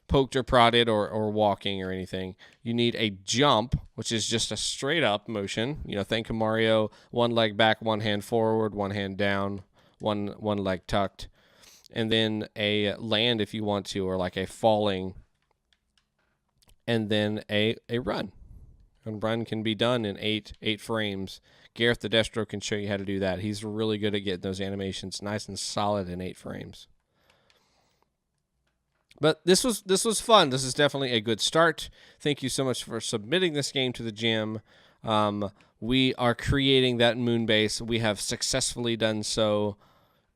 poked or prodded or walking or anything. You need a jump, which is just a straight up motion. You know, think of Mario, one leg back, one hand forward, one hand down, one leg tucked. And then a land if you want to, or like a falling, and then a run. And run can be done in eight frames. Gareth the Destro can show you how to do that. He's really good at getting those animations nice and solid in 8 frames. But this was fun. This is definitely a good start. Thank you so much for submitting this game to the gym. We are creating that moon base. We have successfully done so.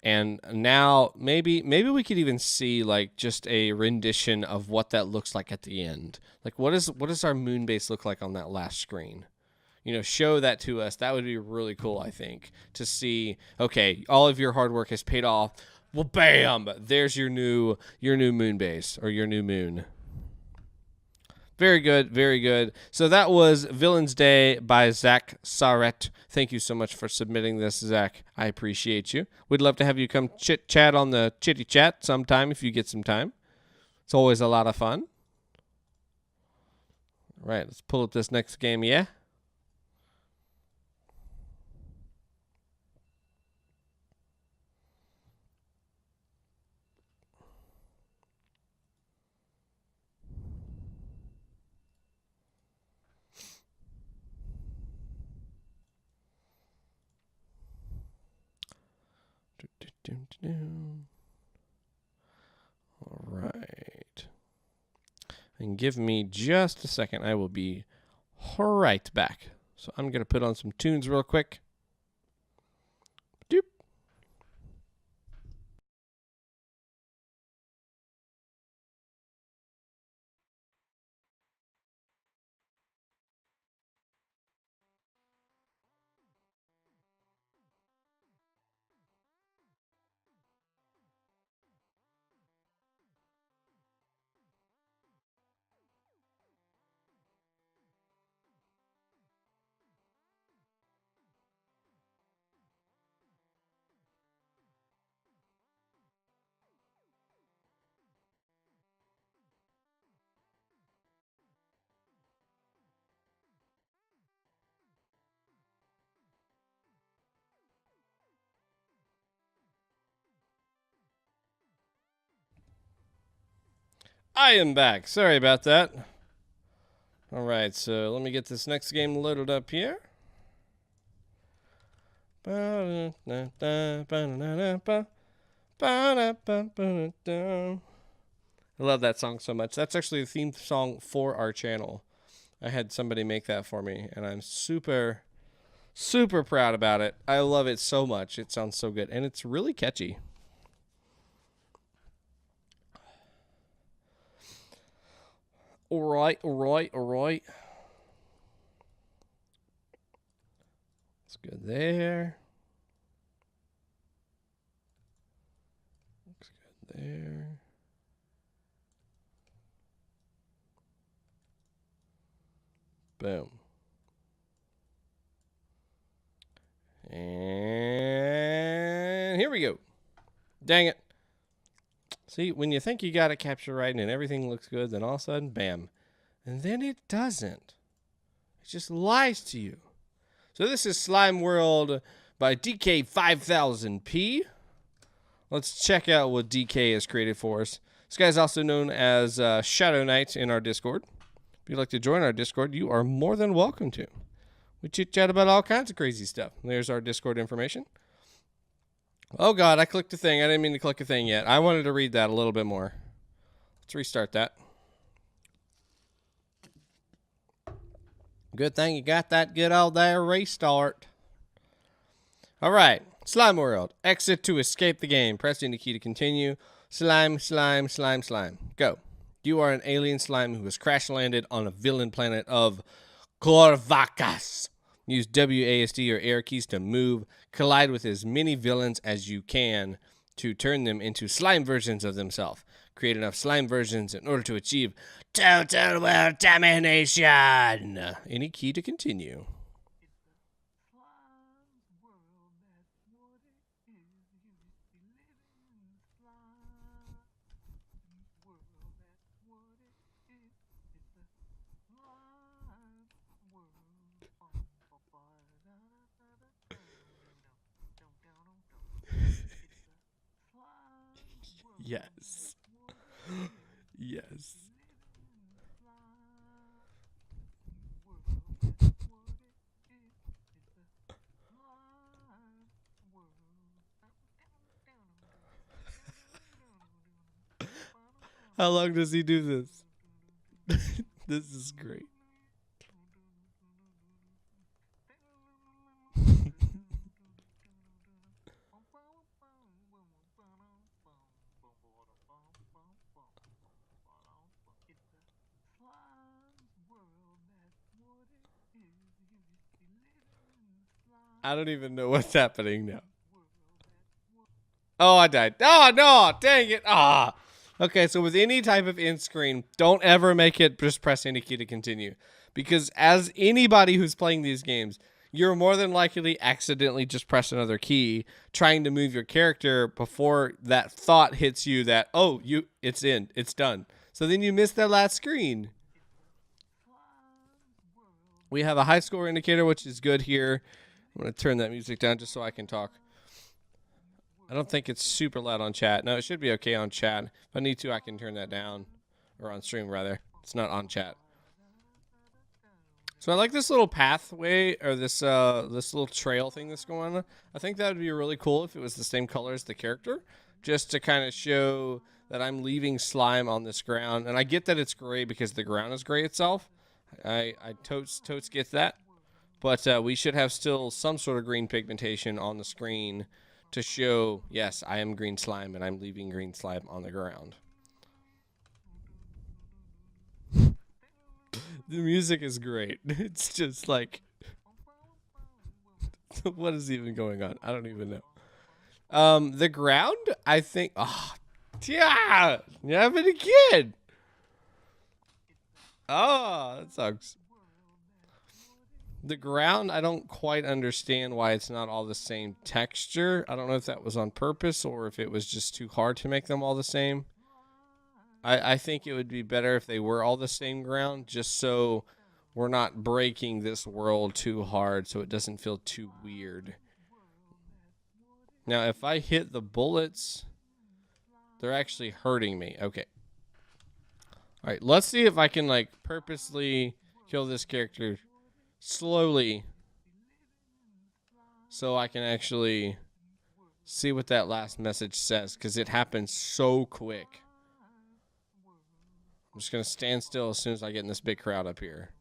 And now maybe we could even see like just a rendition of what that looks like at the end. Like what does our moon base look like on that last screen? You know, show that to us. That would be really cool, I think, to see, okay, all of your hard work has paid off. Well, bam, there's your new moon base, or your new moon. Very good. So that was Villain's Day by Zachsarette. Thank you so much for submitting this, Zach. I appreciate you. We'd love to have you come chit-chat on the Chitty Chat sometime if you get some time. It's always a lot of fun. All right, let's pull up this next game, yeah? All right. And give me just a second. I will be right back. So I'm going to put on some tunes real quick. I am back. Sorry about that. All right, so let me get this next game loaded up here. I love that song so much. That's actually the theme song for our channel. I had somebody make that for me, and I'm super, super proud about it. I love it so much. It sounds so good, and it's really catchy. All right. It's good there. Looks good there. Boom. And here we go. Dang it. See, when you think you got it captured right and everything looks good, then all of a sudden, bam. And then it doesn't. It just lies to you. So this is Slime World by DK5000P. Let's check out what DK has created for us. This guy is also known as Shadow Knight in our Discord. If you'd like to join our Discord, you are more than welcome to. We chit-chat about all kinds of crazy stuff. There's our Discord information. Oh, God, I clicked a thing. I didn't mean to click a thing yet. I wanted to read that a little bit more. Let's restart that. Good thing you got that good old there restart. All right. Slime World. Exit to escape the game. Press any key to continue. Slime. Go. You are an alien slime who has crash landed on a villain planet of Korvakas. Use WASD or air keys to move. Collide with as many villains as you can to turn them into slime versions of themselves. Create enough slime versions in order to achieve total world domination. Any key to continue. Yes. Yes. How long does he do this? This is great. I don't even know what's happening now. Oh, I died. Oh, no. Dang it. Ah. Okay, so with any type of end screen, don't ever make it just press any key to continue. Because as anybody who's playing these games, you're more than likely accidentally just press another key trying to move your character before that thought hits you that, oh, it's done. So then you miss that last screen. We have a high score indicator, which is good here. I'm going to turn that music down just so I can talk. I don't think it's super loud on chat. No, it should be okay on chat. If I need to, I can turn that down. Or on stream, rather. It's not on chat. So I like this little pathway, or this little trail thing that's going on. I think that would be really cool if it was the same color as the character. Just to kind of show that I'm leaving slime on this ground. And I get that it's gray because the ground is gray itself. I totes get that. But we should have still some sort of green pigmentation on the screen to show, yes, I am green slime and I'm leaving green slime on the ground. The music is great. It's just like, what is even going on? I don't even know. The ground, I think, yeah, you having a kid. Oh, that sucks. The ground, I don't quite understand why it's not all the same texture. I don't know if that was on purpose or if it was just too hard to make them all the same. I think it would be better if they were all the same ground, just so we're not breaking this world too hard so it doesn't feel too weird. Now, if I hit the bullets, they're actually hurting me. Okay. All right, let's see if I can like purposely kill this character slowly so I can actually see what that last message says, because it happens so quick. I'm just going to stand still as soon as I get in this big crowd up here.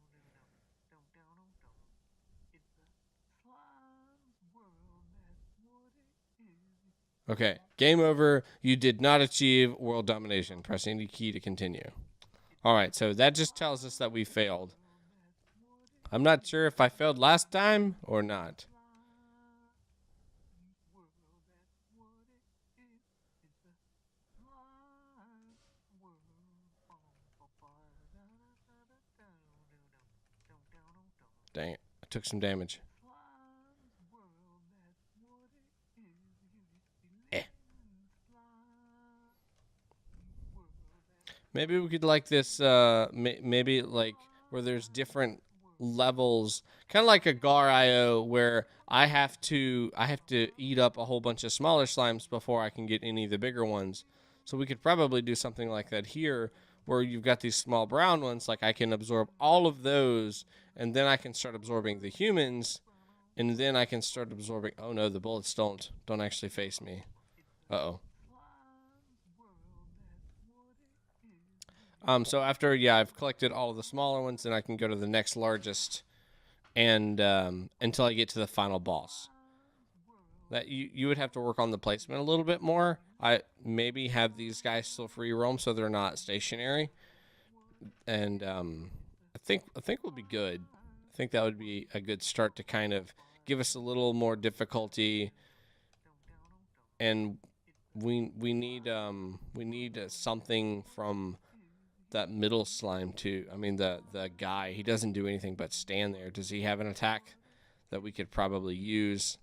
Okay, game over. You did not achieve world domination. Press any key to continue. All right, so that just tells us that we failed. I'm not sure if I failed last time or not. Dang it, I took some damage. Maybe we could like this, maybe like where there's different levels, kind of like a Gar.io, where I have to eat up a whole bunch of smaller slimes before I can get any of the bigger ones. So we could probably do something like that here, where you've got these small brown ones. Like I can absorb all of those, and then I can start absorbing the humans, and then I can start absorbing. Oh no, the bullets don't actually face me. Uh-oh. So after, I've collected all of the smaller ones, then I can go to the next largest, and until I get to the final boss. That you would have to work on the placement a little bit more. I maybe have these guys still free roam so they're not stationary, and I think we'll be good. I think that would be a good start to kind of give us a little more difficulty, and we need something from that middle slime too. I mean, the guy, he doesn't do anything but stand there. Does he have an attack that we could probably use?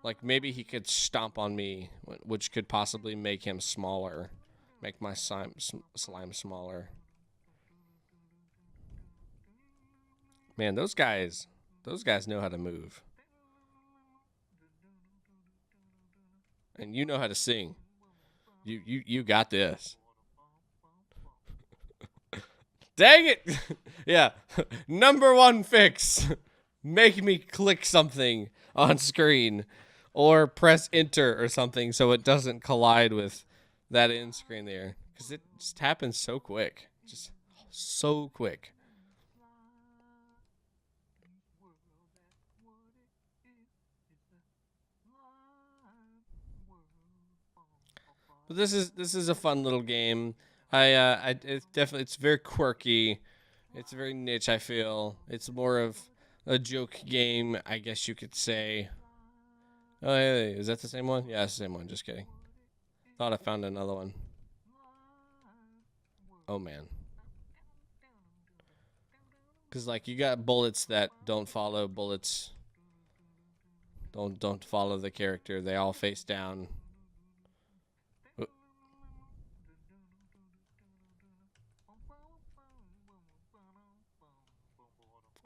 Like maybe he could stomp on me, which could possibly make him smaller, make my slime smaller. Man, those guys know how to move, and you know how to sing. You got this. Dang it! Yeah. Number one fix. Make me click something on screen or press enter or something so it doesn't collide with that end screen there. Because it just happens so quick. Just so quick. But this is a fun little game. It's very quirky. It's very niche, I feel. It's more of a joke game, I guess you could say. Oh, hey, is that the same one? Yeah, it's the same one. Just kidding. Thought I found another one. Oh, man. Because, like, you got bullets that don't follow bullets. Don't follow the character. They all face down.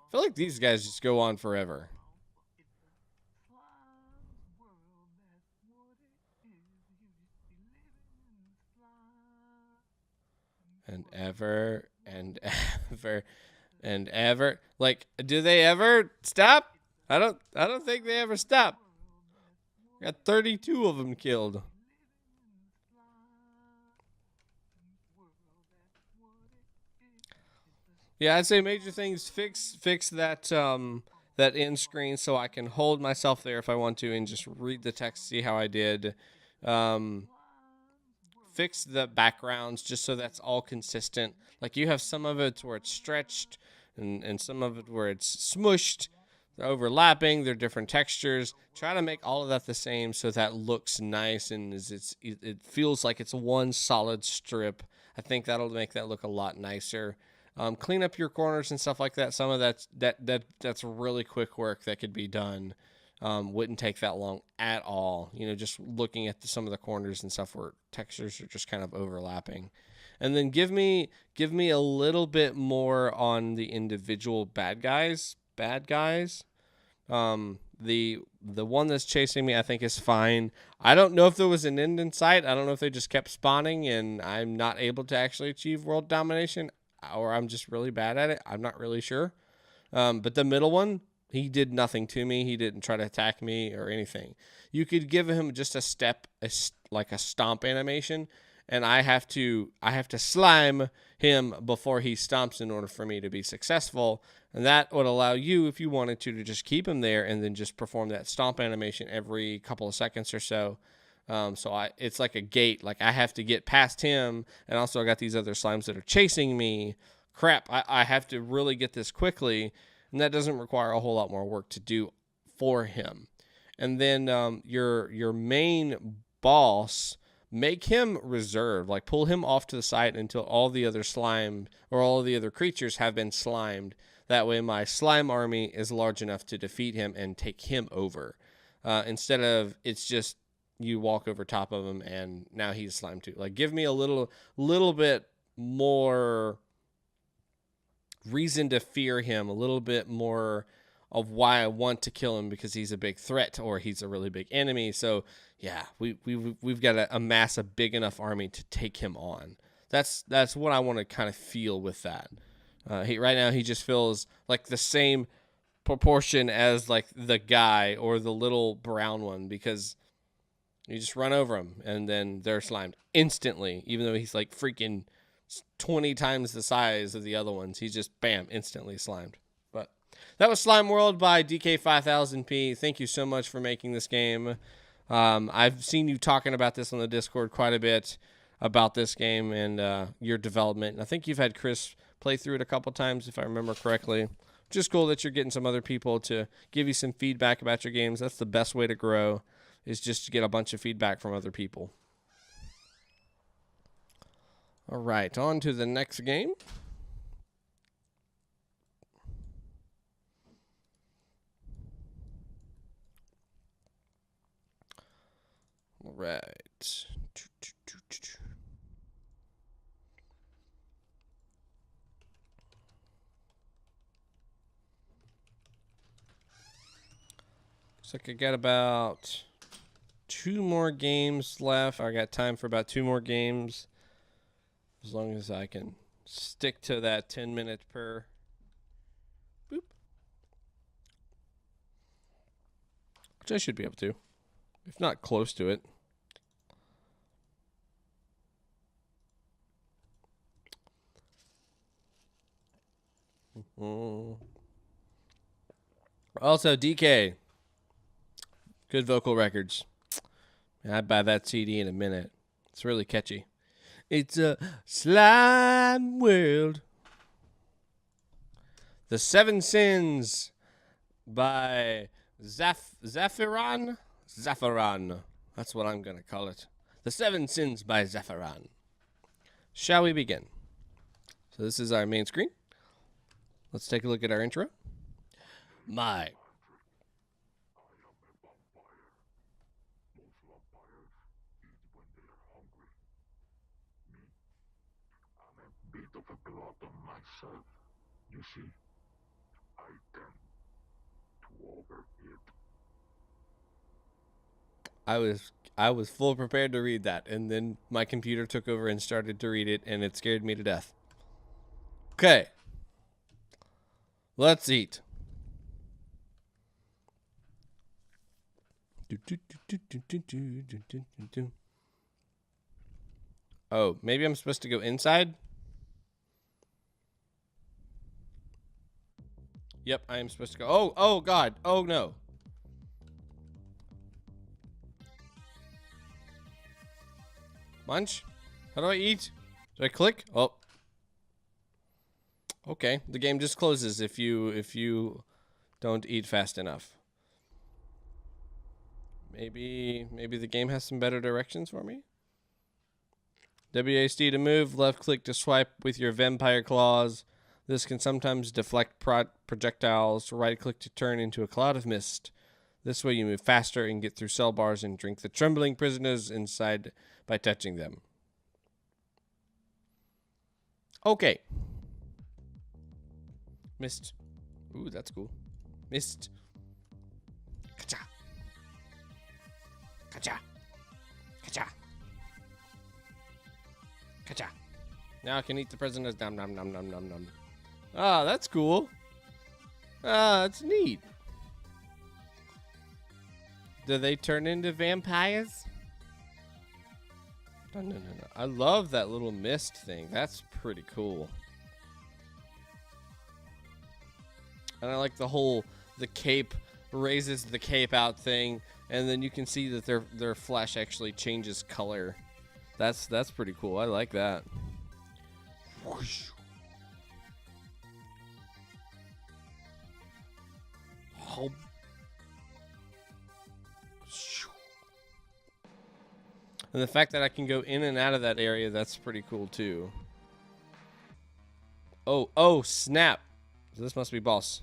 I feel like these guys just go on forever. And ever and ever and ever. Like, do they ever stop? I don't think they ever stop. Got 32 of them killed. Yeah, I'd say major things. Fix that that end screen so I can hold myself there if I want to and just read the text, see how I did. Fix the backgrounds just so that's all consistent. Like you have some of it where it's stretched and some of it where it's smushed. They're overlapping. They're different textures. Try to make all of that the same so that looks nice and it feels like it's one solid strip. I think that'll make that look a lot nicer. Clean up your corners and stuff like that. Some of that's really quick work that could be done. Wouldn't take that long at all. You know, just looking at some of the corners and stuff where textures are just kind of overlapping. And then give me a little bit more on the individual bad guys. The one that's chasing me, I think, is fine. I don't know if there was an end in sight. I don't know if they just kept spawning and I'm not able to actually achieve world domination. or I'm just really bad at it. I'm not really sure. But the middle one, he did nothing to me. He didn't try to attack me or anything. You could give him just a step, like a stomp animation, and I have to slime him before he stomps in order for me to be successful. And that would allow you, if you wanted to just keep him there and then just perform that stomp animation every couple of seconds or so. It's like a gate. Like I have to get past him, and also I got these other slimes that are chasing me. Crap, I have to really get this quickly, and that doesn't require a whole lot more work to do for him. And then your main boss, make him reserved. Like pull him off to the side until all the other slime or all the other creatures have been slimed. That way my slime army is large enough to defeat him and take him over. Instead of it's just you walk over top of him and now he's slime too. Like give me a little bit more reason to fear him, a little bit more of why I want to kill him, because he's a big threat or he's a really big enemy. So yeah, we've got to amass a big enough army to take him on. That's what I want to kind of feel with that. Right now he just feels like the same proportion as like the guy or the little brown one, because you just run over him and then they're slimed instantly, even though he's like freaking 20 times the size of the other ones. He's just bam, instantly slimed. But that was Slime World by DK5000P. Thank you so much for making this game. I've seen you talking about this on the Discord quite a bit about this game and your development. And I think you've had Chris play through it a couple times, if I remember correctly. Just cool that you're getting some other people to give you some feedback about your games. That's the best way to grow, is just to get a bunch of feedback from other people. All right, on to the next game. All right. Looks like I got about 2 more games left. I got time for about 2 more games, as long as I can stick to that 10 minutes per. Boop. Which I should be able to, if not close to it. Also, DK. Good vocal records. I'd buy that CD in a minute. It's really catchy. It's a slime world. The Seven Sins by Zaphiron. Zaphiron. That's what I'm going to call it. The Seven Sins by Zaphiron. Shall we begin? So this is our main screen. Let's take a look at our intro. My. Myself, you see, I tend to overeat. I was full prepared to read that, and then my computer took over and started to read it, and it scared me to death. Okay. Let's eat. Oh, maybe I'm supposed to go inside? Yep, I am supposed to go. Oh, God. Oh, no. Munch? How do I eat? Do I click? Oh. Okay, the game just closes if you don't eat fast enough. Maybe the game has some better directions for me? WASD to move, left click to swipe with your vampire claws. This can sometimes deflect projectiles. Right click to turn into a cloud of mist. This way you move faster and get through cell bars and drink the trembling prisoners inside by touching them. Okay. Mist. Ooh, that's cool. Mist. Kacha. Kacha. Kacha. Kacha. Now I can eat the prisoners. Nom nom nom nom nom nom. Ah, that's cool. Ah, that's neat. Do they turn into vampires? No, no, no, no. I love that little mist thing. That's pretty cool. And I like the cape raises the cape out thing, and then you can see that their flesh actually changes color. That's pretty cool. I like that. Whoosh. Oh. And the fact that I can go in and out of that area, that's pretty cool too. Oh, snap. So this must be boss.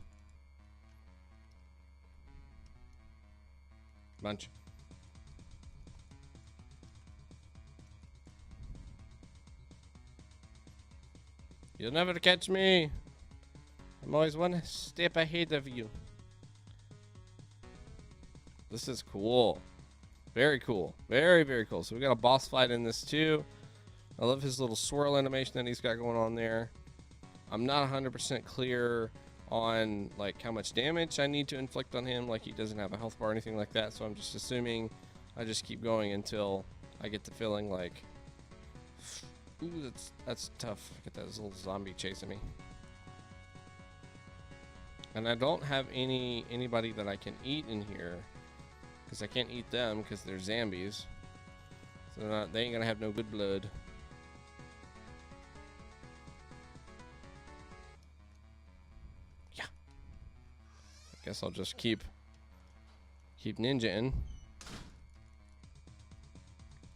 Bunch. You'll never catch me. I'm always one step ahead of you. This is cool. Very cool. Very, very cool. So we got a boss fight in this too. I love his little swirl animation that he's got going on there. I'm not 100% clear on like how much damage I need to inflict on him. Like he doesn't have a health bar or anything like that. So I'm just assuming I just keep going until I get the feeling like, ooh, that's tough. Get that little zombie chasing me. And I don't have anybody that I can eat in here. Because I can't eat them because they're zombies. So they ain't gonna have no good blood. Yeah. I guess I'll just keep ninja-ing.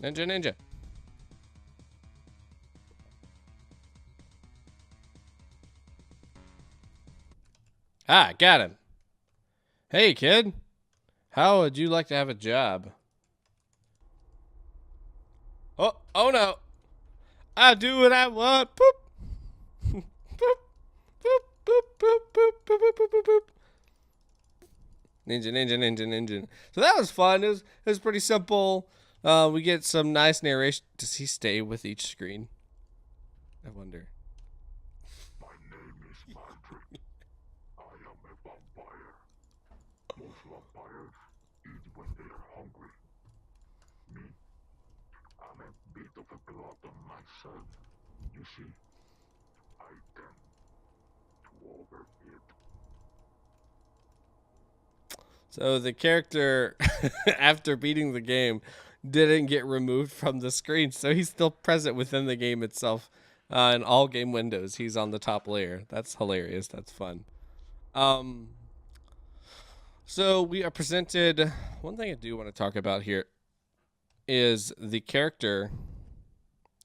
Ninja. Ah, got him. Hey, kid. How would you like to have a job? Oh no. I do what I want. Boop. Boop. Boop. Boop. Boop. Boop. Boop. Boop. Boop. Boop. Ninja. So that was fun. It was pretty simple. We get some nice narration. Does he stay with each screen? I wonder. My name is Patrick. I am a vampire. Most vampires eat when they are hungry. Me, I'm a bit of a glutton myself. You see, I tend to overeat. So the character, after beating the game, didn't get removed from the screen. So he's still present within the game itself. In all game windows, he's on the top layer. That's hilarious. That's fun. So we are presented. One thing I do want to talk about here is the character.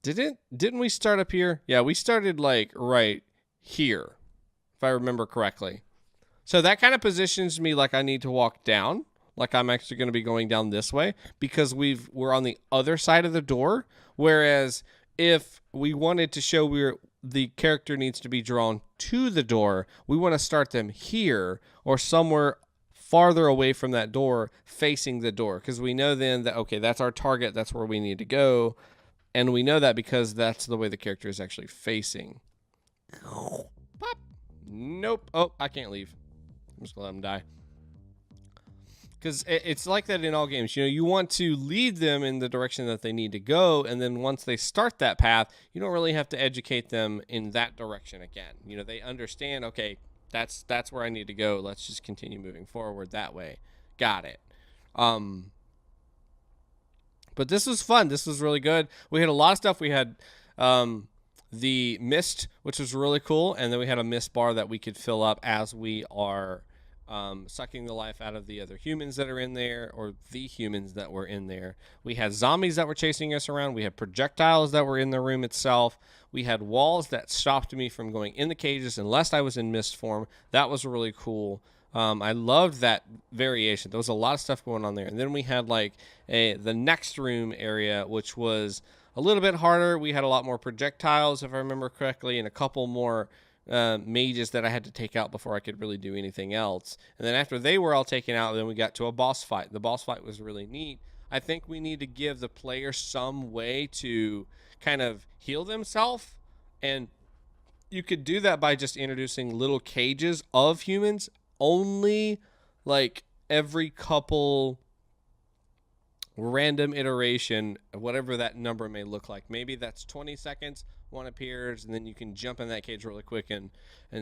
Didn't we start up here? Yeah, we started like right here, if I remember correctly. So that kind of positions me like I need to walk down, like I'm actually going to be going down this way because we're on the other side of the door. Whereas if we wanted to show the character needs to be drawn to the door, we want to start them here or somewhere farther away from that door facing the door. Because we know then that, okay, that's our target. That's where we need to go. And we know that because that's the way the character is actually facing. Pop. Nope. Oh, I can't leave. I'm just going to let him die. Because it's like that in all games. You know, you want to lead them in the direction that they need to go. And then once they start that path, you don't really have to educate them in that direction again. You know, they understand, okay, that's where I need to go. Let's just continue moving forward that way. Got it. But this was fun. This was really good. We had a lot of stuff. We had the mist, which was really cool. And then we had a mist bar that we could fill up as we are sucking the life out of the other humans that are in there, or the humans that were in there. We had zombies that were chasing us around. We had projectiles that were in the room itself. We had walls that stopped me from going in the cages unless I was in mist form. That was really cool. I loved that variation. There was a lot of stuff going on there. And then we had like the next room area, which was a little bit harder. We had a lot more projectiles, if I remember correctly, and a couple more mages that I had to take out before I could really do anything else. And then after they were all taken out, then we got to a boss fight. The boss fight was really neat. I think we need to give the player some way to kind of heal themselves And you could do that by just introducing little cages of humans only like every couple random iteration, whatever that number may look like. Maybe that's 20 seconds, one appears, and then you can jump in that cage really quick and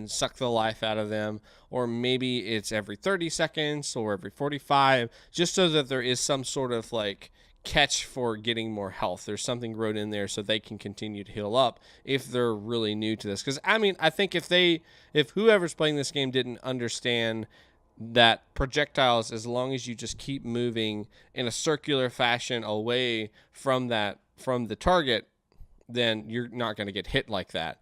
suck the life out of them. Or maybe it's every 30 seconds or every 45, just so that there is some sort of like catch for getting more health. There's something wrote in there so they can continue to heal up if they're really new to this. Because I mean, I think if whoever's playing this game didn't understand that projectiles, as long as you just keep moving in a circular fashion away from the target, then you're not going to get hit like that.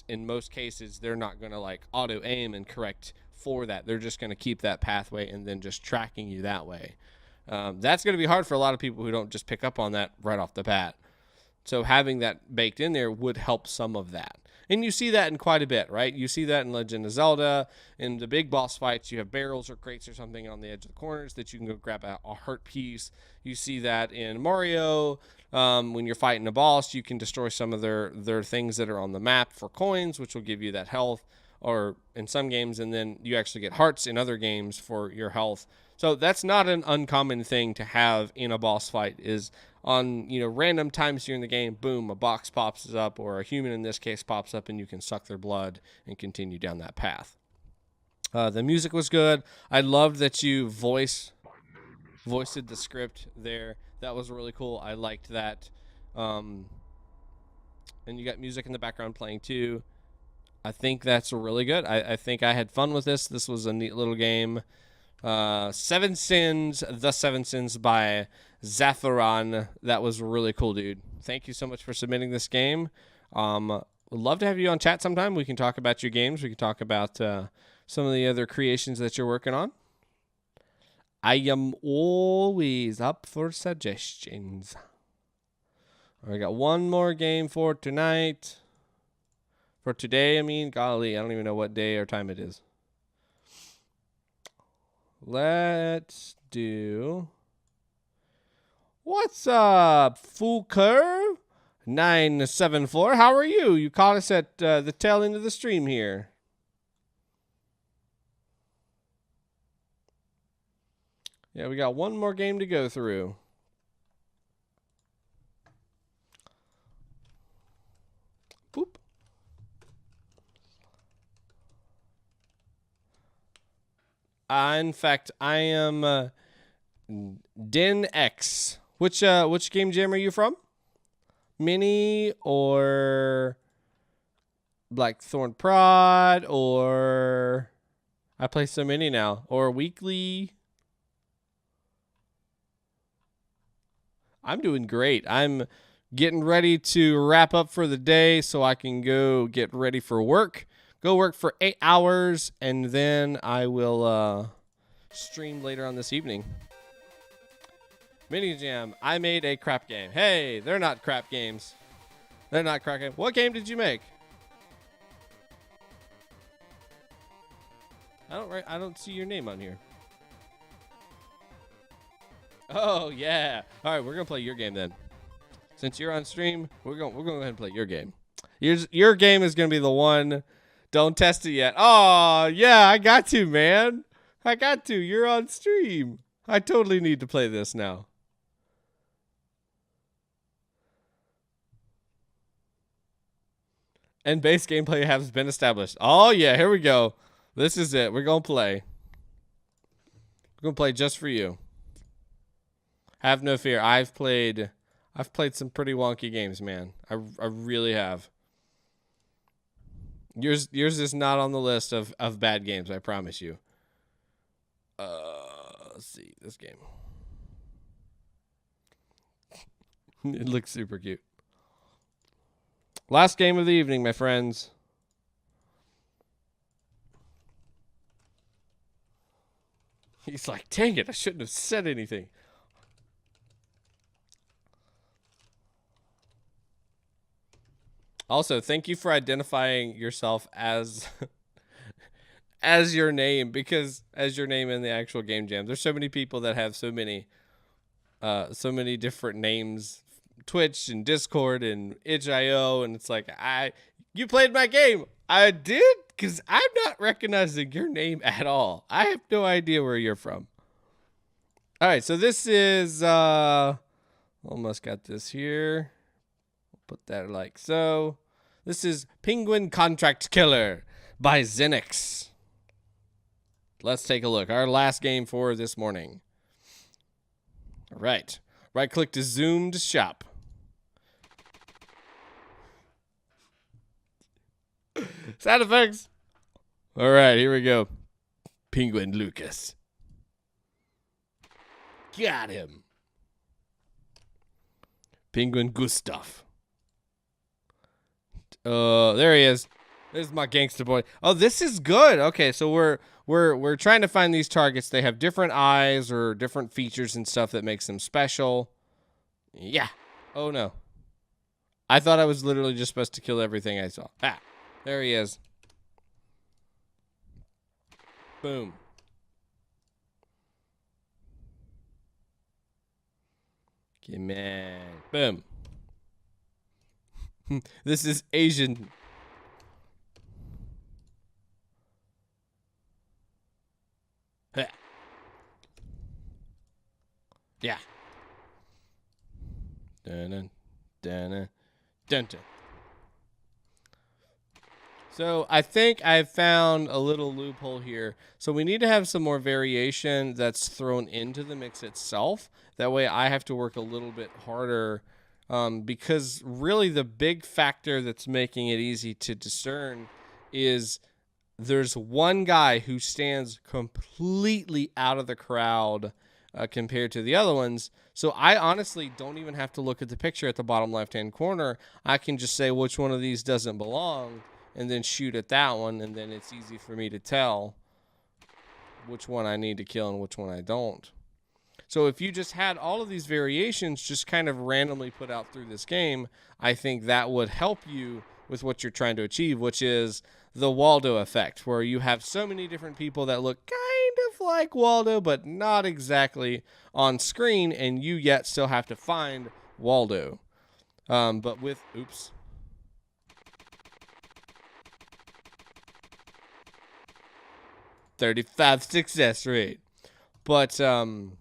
In most cases, they're not going to like auto aim and correct for that. They're just going to keep that pathway and then just tracking you that way. That's going to be hard for a lot of people who don't just pick up on that right off the bat. So having that baked in there would help some of that. And you see that in quite a bit, right? You see that in Legend of Zelda. In the big boss fights, you have barrels or crates or something on the edge of the corners that you can go grab a heart piece. You see that in Mario. When you're fighting a boss, you can destroy some of their things that are on the map for coins, which will give you that health, or in some games, and then you actually get hearts in other games for your health. So that's not an uncommon thing to have in a boss fight, is on random times during the game, boom, a box pops up, or a human in this case pops up, and you can suck their blood and continue down that path. The music was good. I loved that you voiced the script there. That was really cool. I liked that. And you got music in the background playing too. I think that's really good. I think I had fun with this. This was a neat little game. Seven Sins, The Seven Sins by Zaphiron. That was really cool, dude. Thank you so much for submitting this game. Would love to have you on chat sometime. We can talk about your games. We can talk about some of the other creations that you're working on. I am always up for suggestions. I got one more game for tonight. For today, I mean, golly, I don't even know what day or time it is. Let's do... What's up, Fuker? 974. How are you? You caught us at the tail end of the stream here. Yeah, we got one more game to go through. Boop. In fact, I am Den X. Which game jam are you from? Mini or Blackthorn Prod, or I play so many now, or weekly? I'm doing great. I'm getting ready to wrap up for the day so I can go get ready for work. Go work for 8 hours, and then I will stream later on this evening. Mini Jam, I made a crap game. Hey, they're not crap games. They're not crap games. What game did you make? I don't see your name on here. Oh yeah. All right, we're gonna play your game then. Since you're on stream, we're gonna go ahead and play your game. Your game is gonna be the one. Don't test it yet. Oh yeah, I got to, man. I got to. You're on stream. I totally need to play this now. And base gameplay has been established. Oh yeah, here we go. This is it. We're gonna play. We're gonna play just for you. Have no fear. I've played some pretty wonky games, man. I really have. Yours is not on the list of bad games, I promise you. Let's see this game. It looks super cute. Last game of the evening, my friends. He's like, dang it, I shouldn't have said anything. Also, thank you for identifying yourself as as your name, because as your name in the actual game jam. There's so many people that have so many different names Twitch and Discord and itch.io, and it's like, you played my game. I did, because I'm not recognizing your name at all. I have no idea where you're from. All right, so this is almost got this here. Put that like so. This is Penguin Contract Killer by Zenix. Let's take a look. Our last game for this morning. All right. Right click to zoom to shop. Sound effects. All right, here we go. Penguin Lucas. Got him. Penguin Gustav. There he is. There's my gangster boy. Oh, this is good. Okay, so we're trying to find these targets. They have different eyes or different features and stuff that makes them special. Yeah. Oh no. I thought I was literally just supposed to kill everything I saw. Ah, there he is. Boom. Come on. Boom. This is Asian. Yeah. Dun dun dun. So I think I've found a little loophole here. So we need to have some more variation that's thrown into the mix itself. That way I have to work a little bit harder, because really the big factor that's making it easy to discern is there's one guy who stands completely out of the crowd compared to the other ones. So I honestly don't even have to look at the picture at the bottom left-hand corner. I can just say which one of these doesn't belong and then shoot at that one, and then it's easy for me to tell which one I need to kill and which one I don't. So if you just had all of these variations just kind of randomly put out through this game, I think that would help you with what you're trying to achieve, which is the Waldo effect, where you have so many different people that look kind of like Waldo, but not exactly on screen, and you yet still have to find Waldo. But with, oops. 35 success rate. But then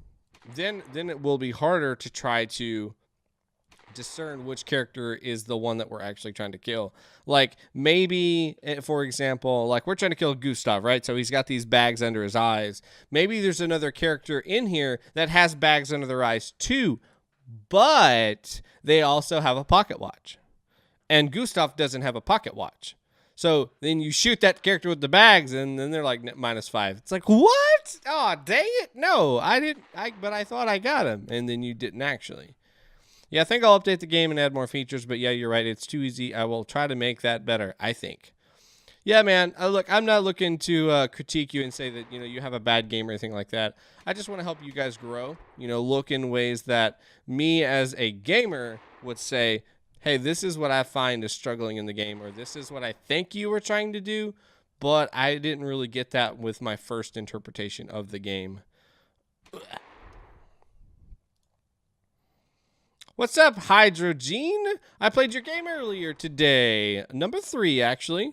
it will be harder to try to discern which character is the one that we're actually trying to kill. Like maybe, for example, like we're trying to kill Gustav, right? So he's got these bags under his eyes. Maybe there's another character in here that has bags under their eyes too, but they also have a pocket watch. And Gustav doesn't have a pocket watch. So then you shoot that character with the bags, and then they're like -5. It's like, what? Oh, dang it. No, I didn't. But I thought I got him. And then you didn't actually. Yeah, I think I'll update the game and add more features. But yeah, you're right. It's too easy. I will try to make that better, I think. Yeah, man. Look, I'm not looking to critique you and say that, you have a bad game or anything like that. I just want to help you guys grow. Look in ways that me as a gamer would say, hey, this is what I find is struggling in the game, or this is what I think you were trying to do, but I didn't really get that with my first interpretation of the game. What's up, HydroGene? I played your game earlier today. Number 3, actually.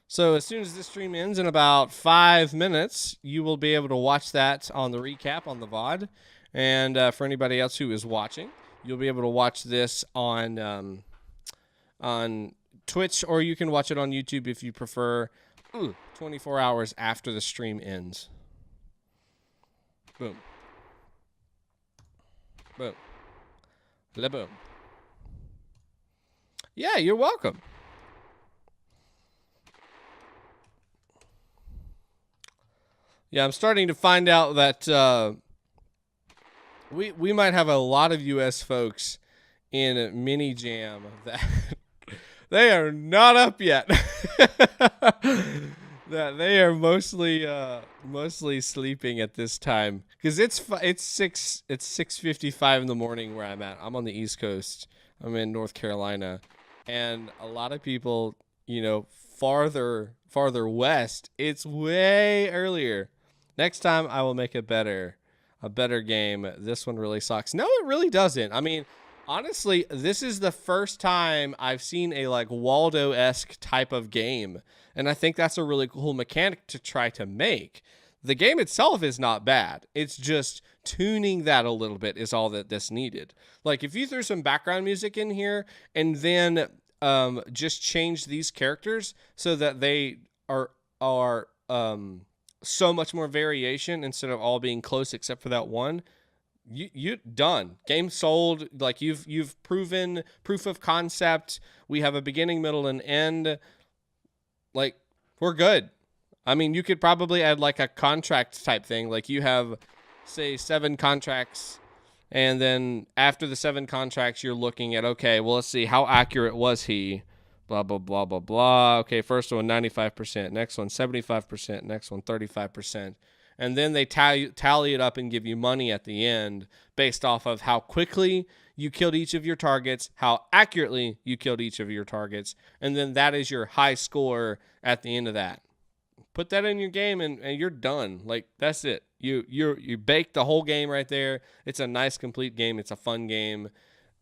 So as soon as this stream ends in about 5 minutes, you will be able to watch that on the recap on the VOD. And for anybody else who is watching, you'll be able to watch this on Twitch, or you can watch it on YouTube if you prefer. 24 hours after the stream ends. Boom. Boom. La-boom. Yeah, you're welcome. Yeah, I'm starting to find out that we might have a lot of U.S. folks in Mini Jam that they are not up yet. That they are mostly sleeping at this time, because it's 6:55 in the morning where I'm at. I'm on the East Coast. I'm in North Carolina, and a lot of people, farther west, it's way earlier. Next time I will make a better game. This one really sucks. No, it really doesn't. I mean, Honestly, this is the first time I've seen a like Waldo-esque type of game, and I think that's a really cool mechanic to try to make. The game itself is not bad. It's just tuning that a little bit is all that this needed. Like if you threw some background music in here and then just change these characters so that they are so much more variation instead of all being close except for that one. You done. Game sold. Like you've proven proof of concept. We have a beginning, middle, and end. Like we're good. I mean, you could probably add like a contract type thing. Like you have, say, 7 contracts, and then after the 7 contracts, you're looking at, okay, well, let's see, how accurate was he? Blah, blah, blah, blah, blah. Okay, first one, 95%. Next one, 75%. Next one, 35%. And then they tally it up and give you money at the end based off of how quickly you killed each of your targets, how accurately you killed each of your targets, and then that is your high score at the end of that. Put that in your game and you're done. Like that's it. You bake the whole game right there. It's a nice complete game. It's a fun game.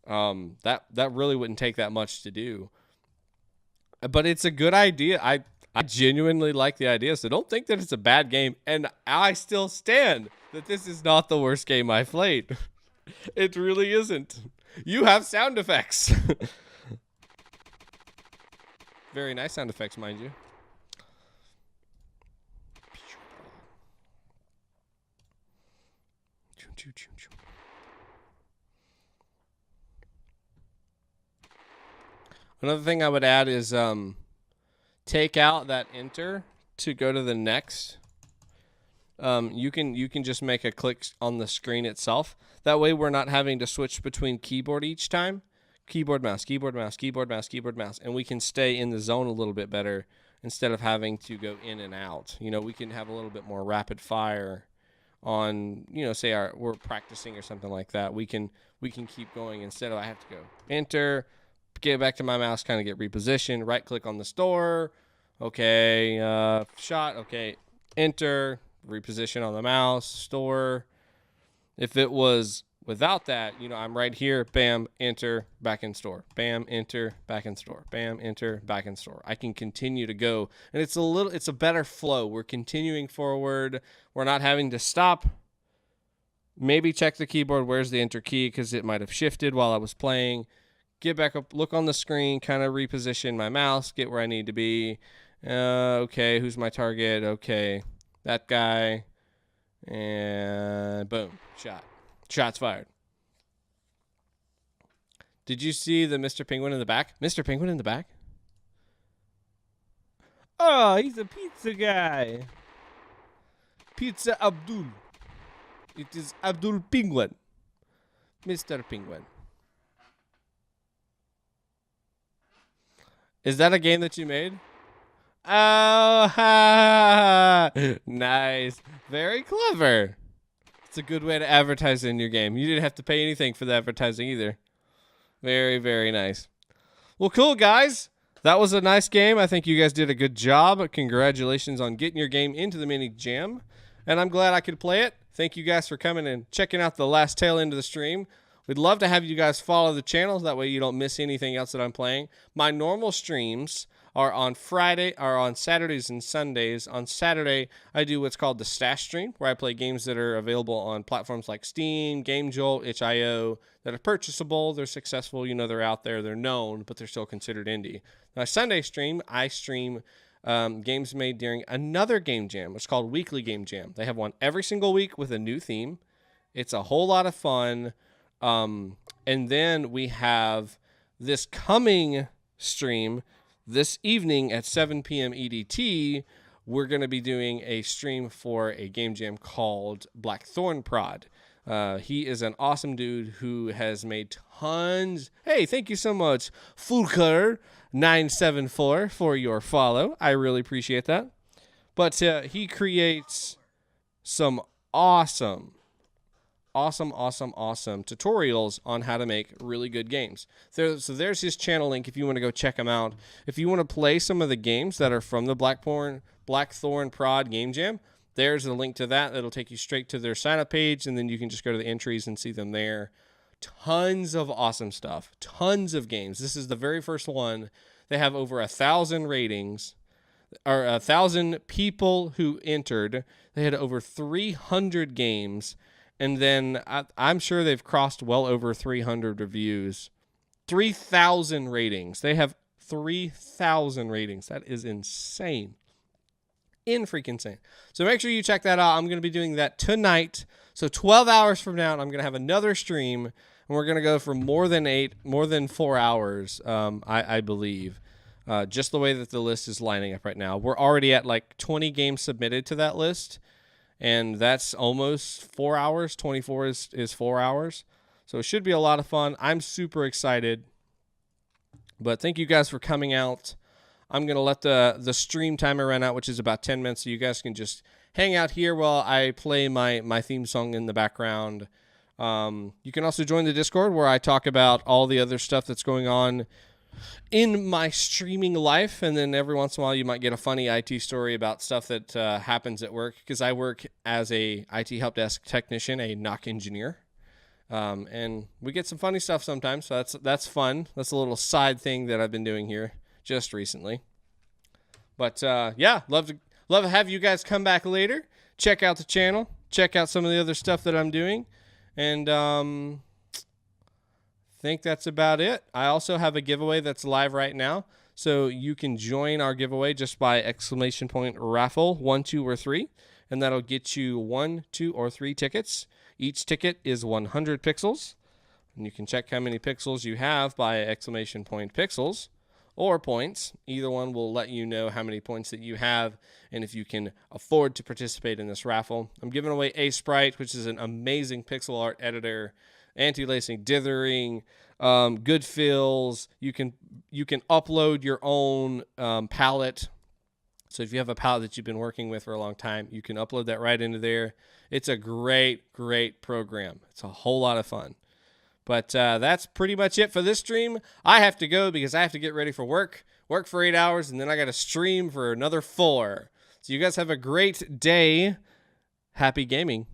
That really wouldn't take that much to do. But it's a good idea. I genuinely like the idea, so don't think that it's a bad game. And I still stand that this is not the worst game I've played. It really isn't. You have sound effects. Very nice sound effects, mind you. Another thing I would add is take out that enter to go to the next. You can just make a click on the screen itself. That way we're not having to switch between keyboard each time. Keyboard, mouse, keyboard, mouse, keyboard, mouse, keyboard, mouse. And we can stay in the zone a little bit better instead of having to go in and out. You know, we can have a little bit more rapid fire on, you know, say we're practicing or something like that. We can keep going instead of I have to go enter, get back to my mouse, kind of get repositioned, right click on the store. Okay, shot. Okay, enter, reposition on the mouse, store. If it was without that, you know, I'm right here, bam, enter, back in store, bam, enter, back in store, bam, enter, back in store. I can continue to go, and it's a better flow. We're continuing forward. We're not having to stop. Maybe check the keyboard. Where's the enter key? Because it might have shifted while I was playing. Get back up, look on the screen, kind of reposition my mouse, get where I need to be. Okay, who's my target? Okay, that guy. And boom, shot. Shots fired. Did you see the Mr. Penguin in the back? Mr. Penguin in the back? Oh, he's a pizza guy. Pizza Abdul. It is Abdul Penguin. Mr. Penguin. Is that a game that you made? Oh, ha, nice. Very clever. It's a good way to advertise in your game. You didn't have to pay anything for the advertising either. Very, very nice. Well, cool, guys. That was a nice game. I think you guys did a good job. Congratulations on getting your game into the mini jam. And I'm glad I could play it. Thank you guys for coming and checking out the last tail end of the stream. We'd love to have you guys follow the channel. That way you don't miss anything else that I'm playing. My normal streams are on Saturdays and Sundays. On Saturday, I do what's called the Stash Stream, where I play games that are available on platforms like Steam, GameJolt, itch.io, that are purchasable, they're successful, you know, they're out there, they're known, but they're still considered indie. My Sunday stream, I stream games made during another game jam. It's called Weekly Game Jam. They have one every single week with a new theme. It's a whole lot of fun. And then we have this coming stream this evening at 7 p.m. EDT. We're going to be doing a stream for a game jam called Blackthorn Prod. He is an awesome dude who has made tons. Hey, thank you so much, Fulker974, for your follow. I really appreciate that. But he creates some awesome tutorials on how to make really good games. So there's his channel link if you want to go check him out. If you want to play some of the games that are from the Blackthorn Prod Game Jam, there's a link to that. It'll take you straight to their sign-up page, and then you can just go to the entries and see them there. Tons of awesome stuff. Tons of games. This is the very first one. They have over 1,000 ratings, or 1,000 people who entered. They had over 300 games, and then I'm sure they've crossed well over 300 reviews. 3,000 ratings. They have 3,000 ratings. That is insane. Freaking insane. So make sure you check that out. I'm going to be doing that tonight. So 12 hours from now, I'm going to have another stream, and we're going to go for more than 4 hours, I believe. Just the way that the list is lining up right now. We're already at like 20 games submitted to that list, and that's almost 4 hours. 24 is 4 hours. So it should be a lot of fun. I'm super excited. But thank you guys for coming out. I'm going to let the stream timer run out, which is about 10 minutes, so you guys can just hang out here while I play my theme song in the background. You can also join the Discord where I talk about all the other stuff that's going on in my streaming life, and then every once in a while you might get a funny IT story about stuff that happens at work, because I work as a IT help desk technician, a NOC engineer. And we get some funny stuff sometimes, so that's fun. That's a little side thing that I've been doing here just recently. But yeah, love to have you guys come back later. Check out the channel. Check out some of the other stuff that I'm doing. And think that's about it. I also have a giveaway that's live right now. So you can join our giveaway just by !raffle 1, 2, or 3. And that'll get you 1, 2, or 3 tickets. Each ticket is 100 pixels. And you can check how many pixels you have by !pixels or points. Either one will let you know how many points that you have and if you can afford to participate in this raffle. I'm giving away A-Sprite, which is an amazing pixel art editor, anti-lacing, dithering, good fills. You can upload your own palette. So if you have a palette that you've been working with for a long time, you can upload that right into there. It's a great, great program. It's a whole lot of fun. But that's pretty much it for this stream. I have to go because I have to get ready for work for 8 hours, and then I got to stream for another 4. So you guys have a great day. Happy gaming.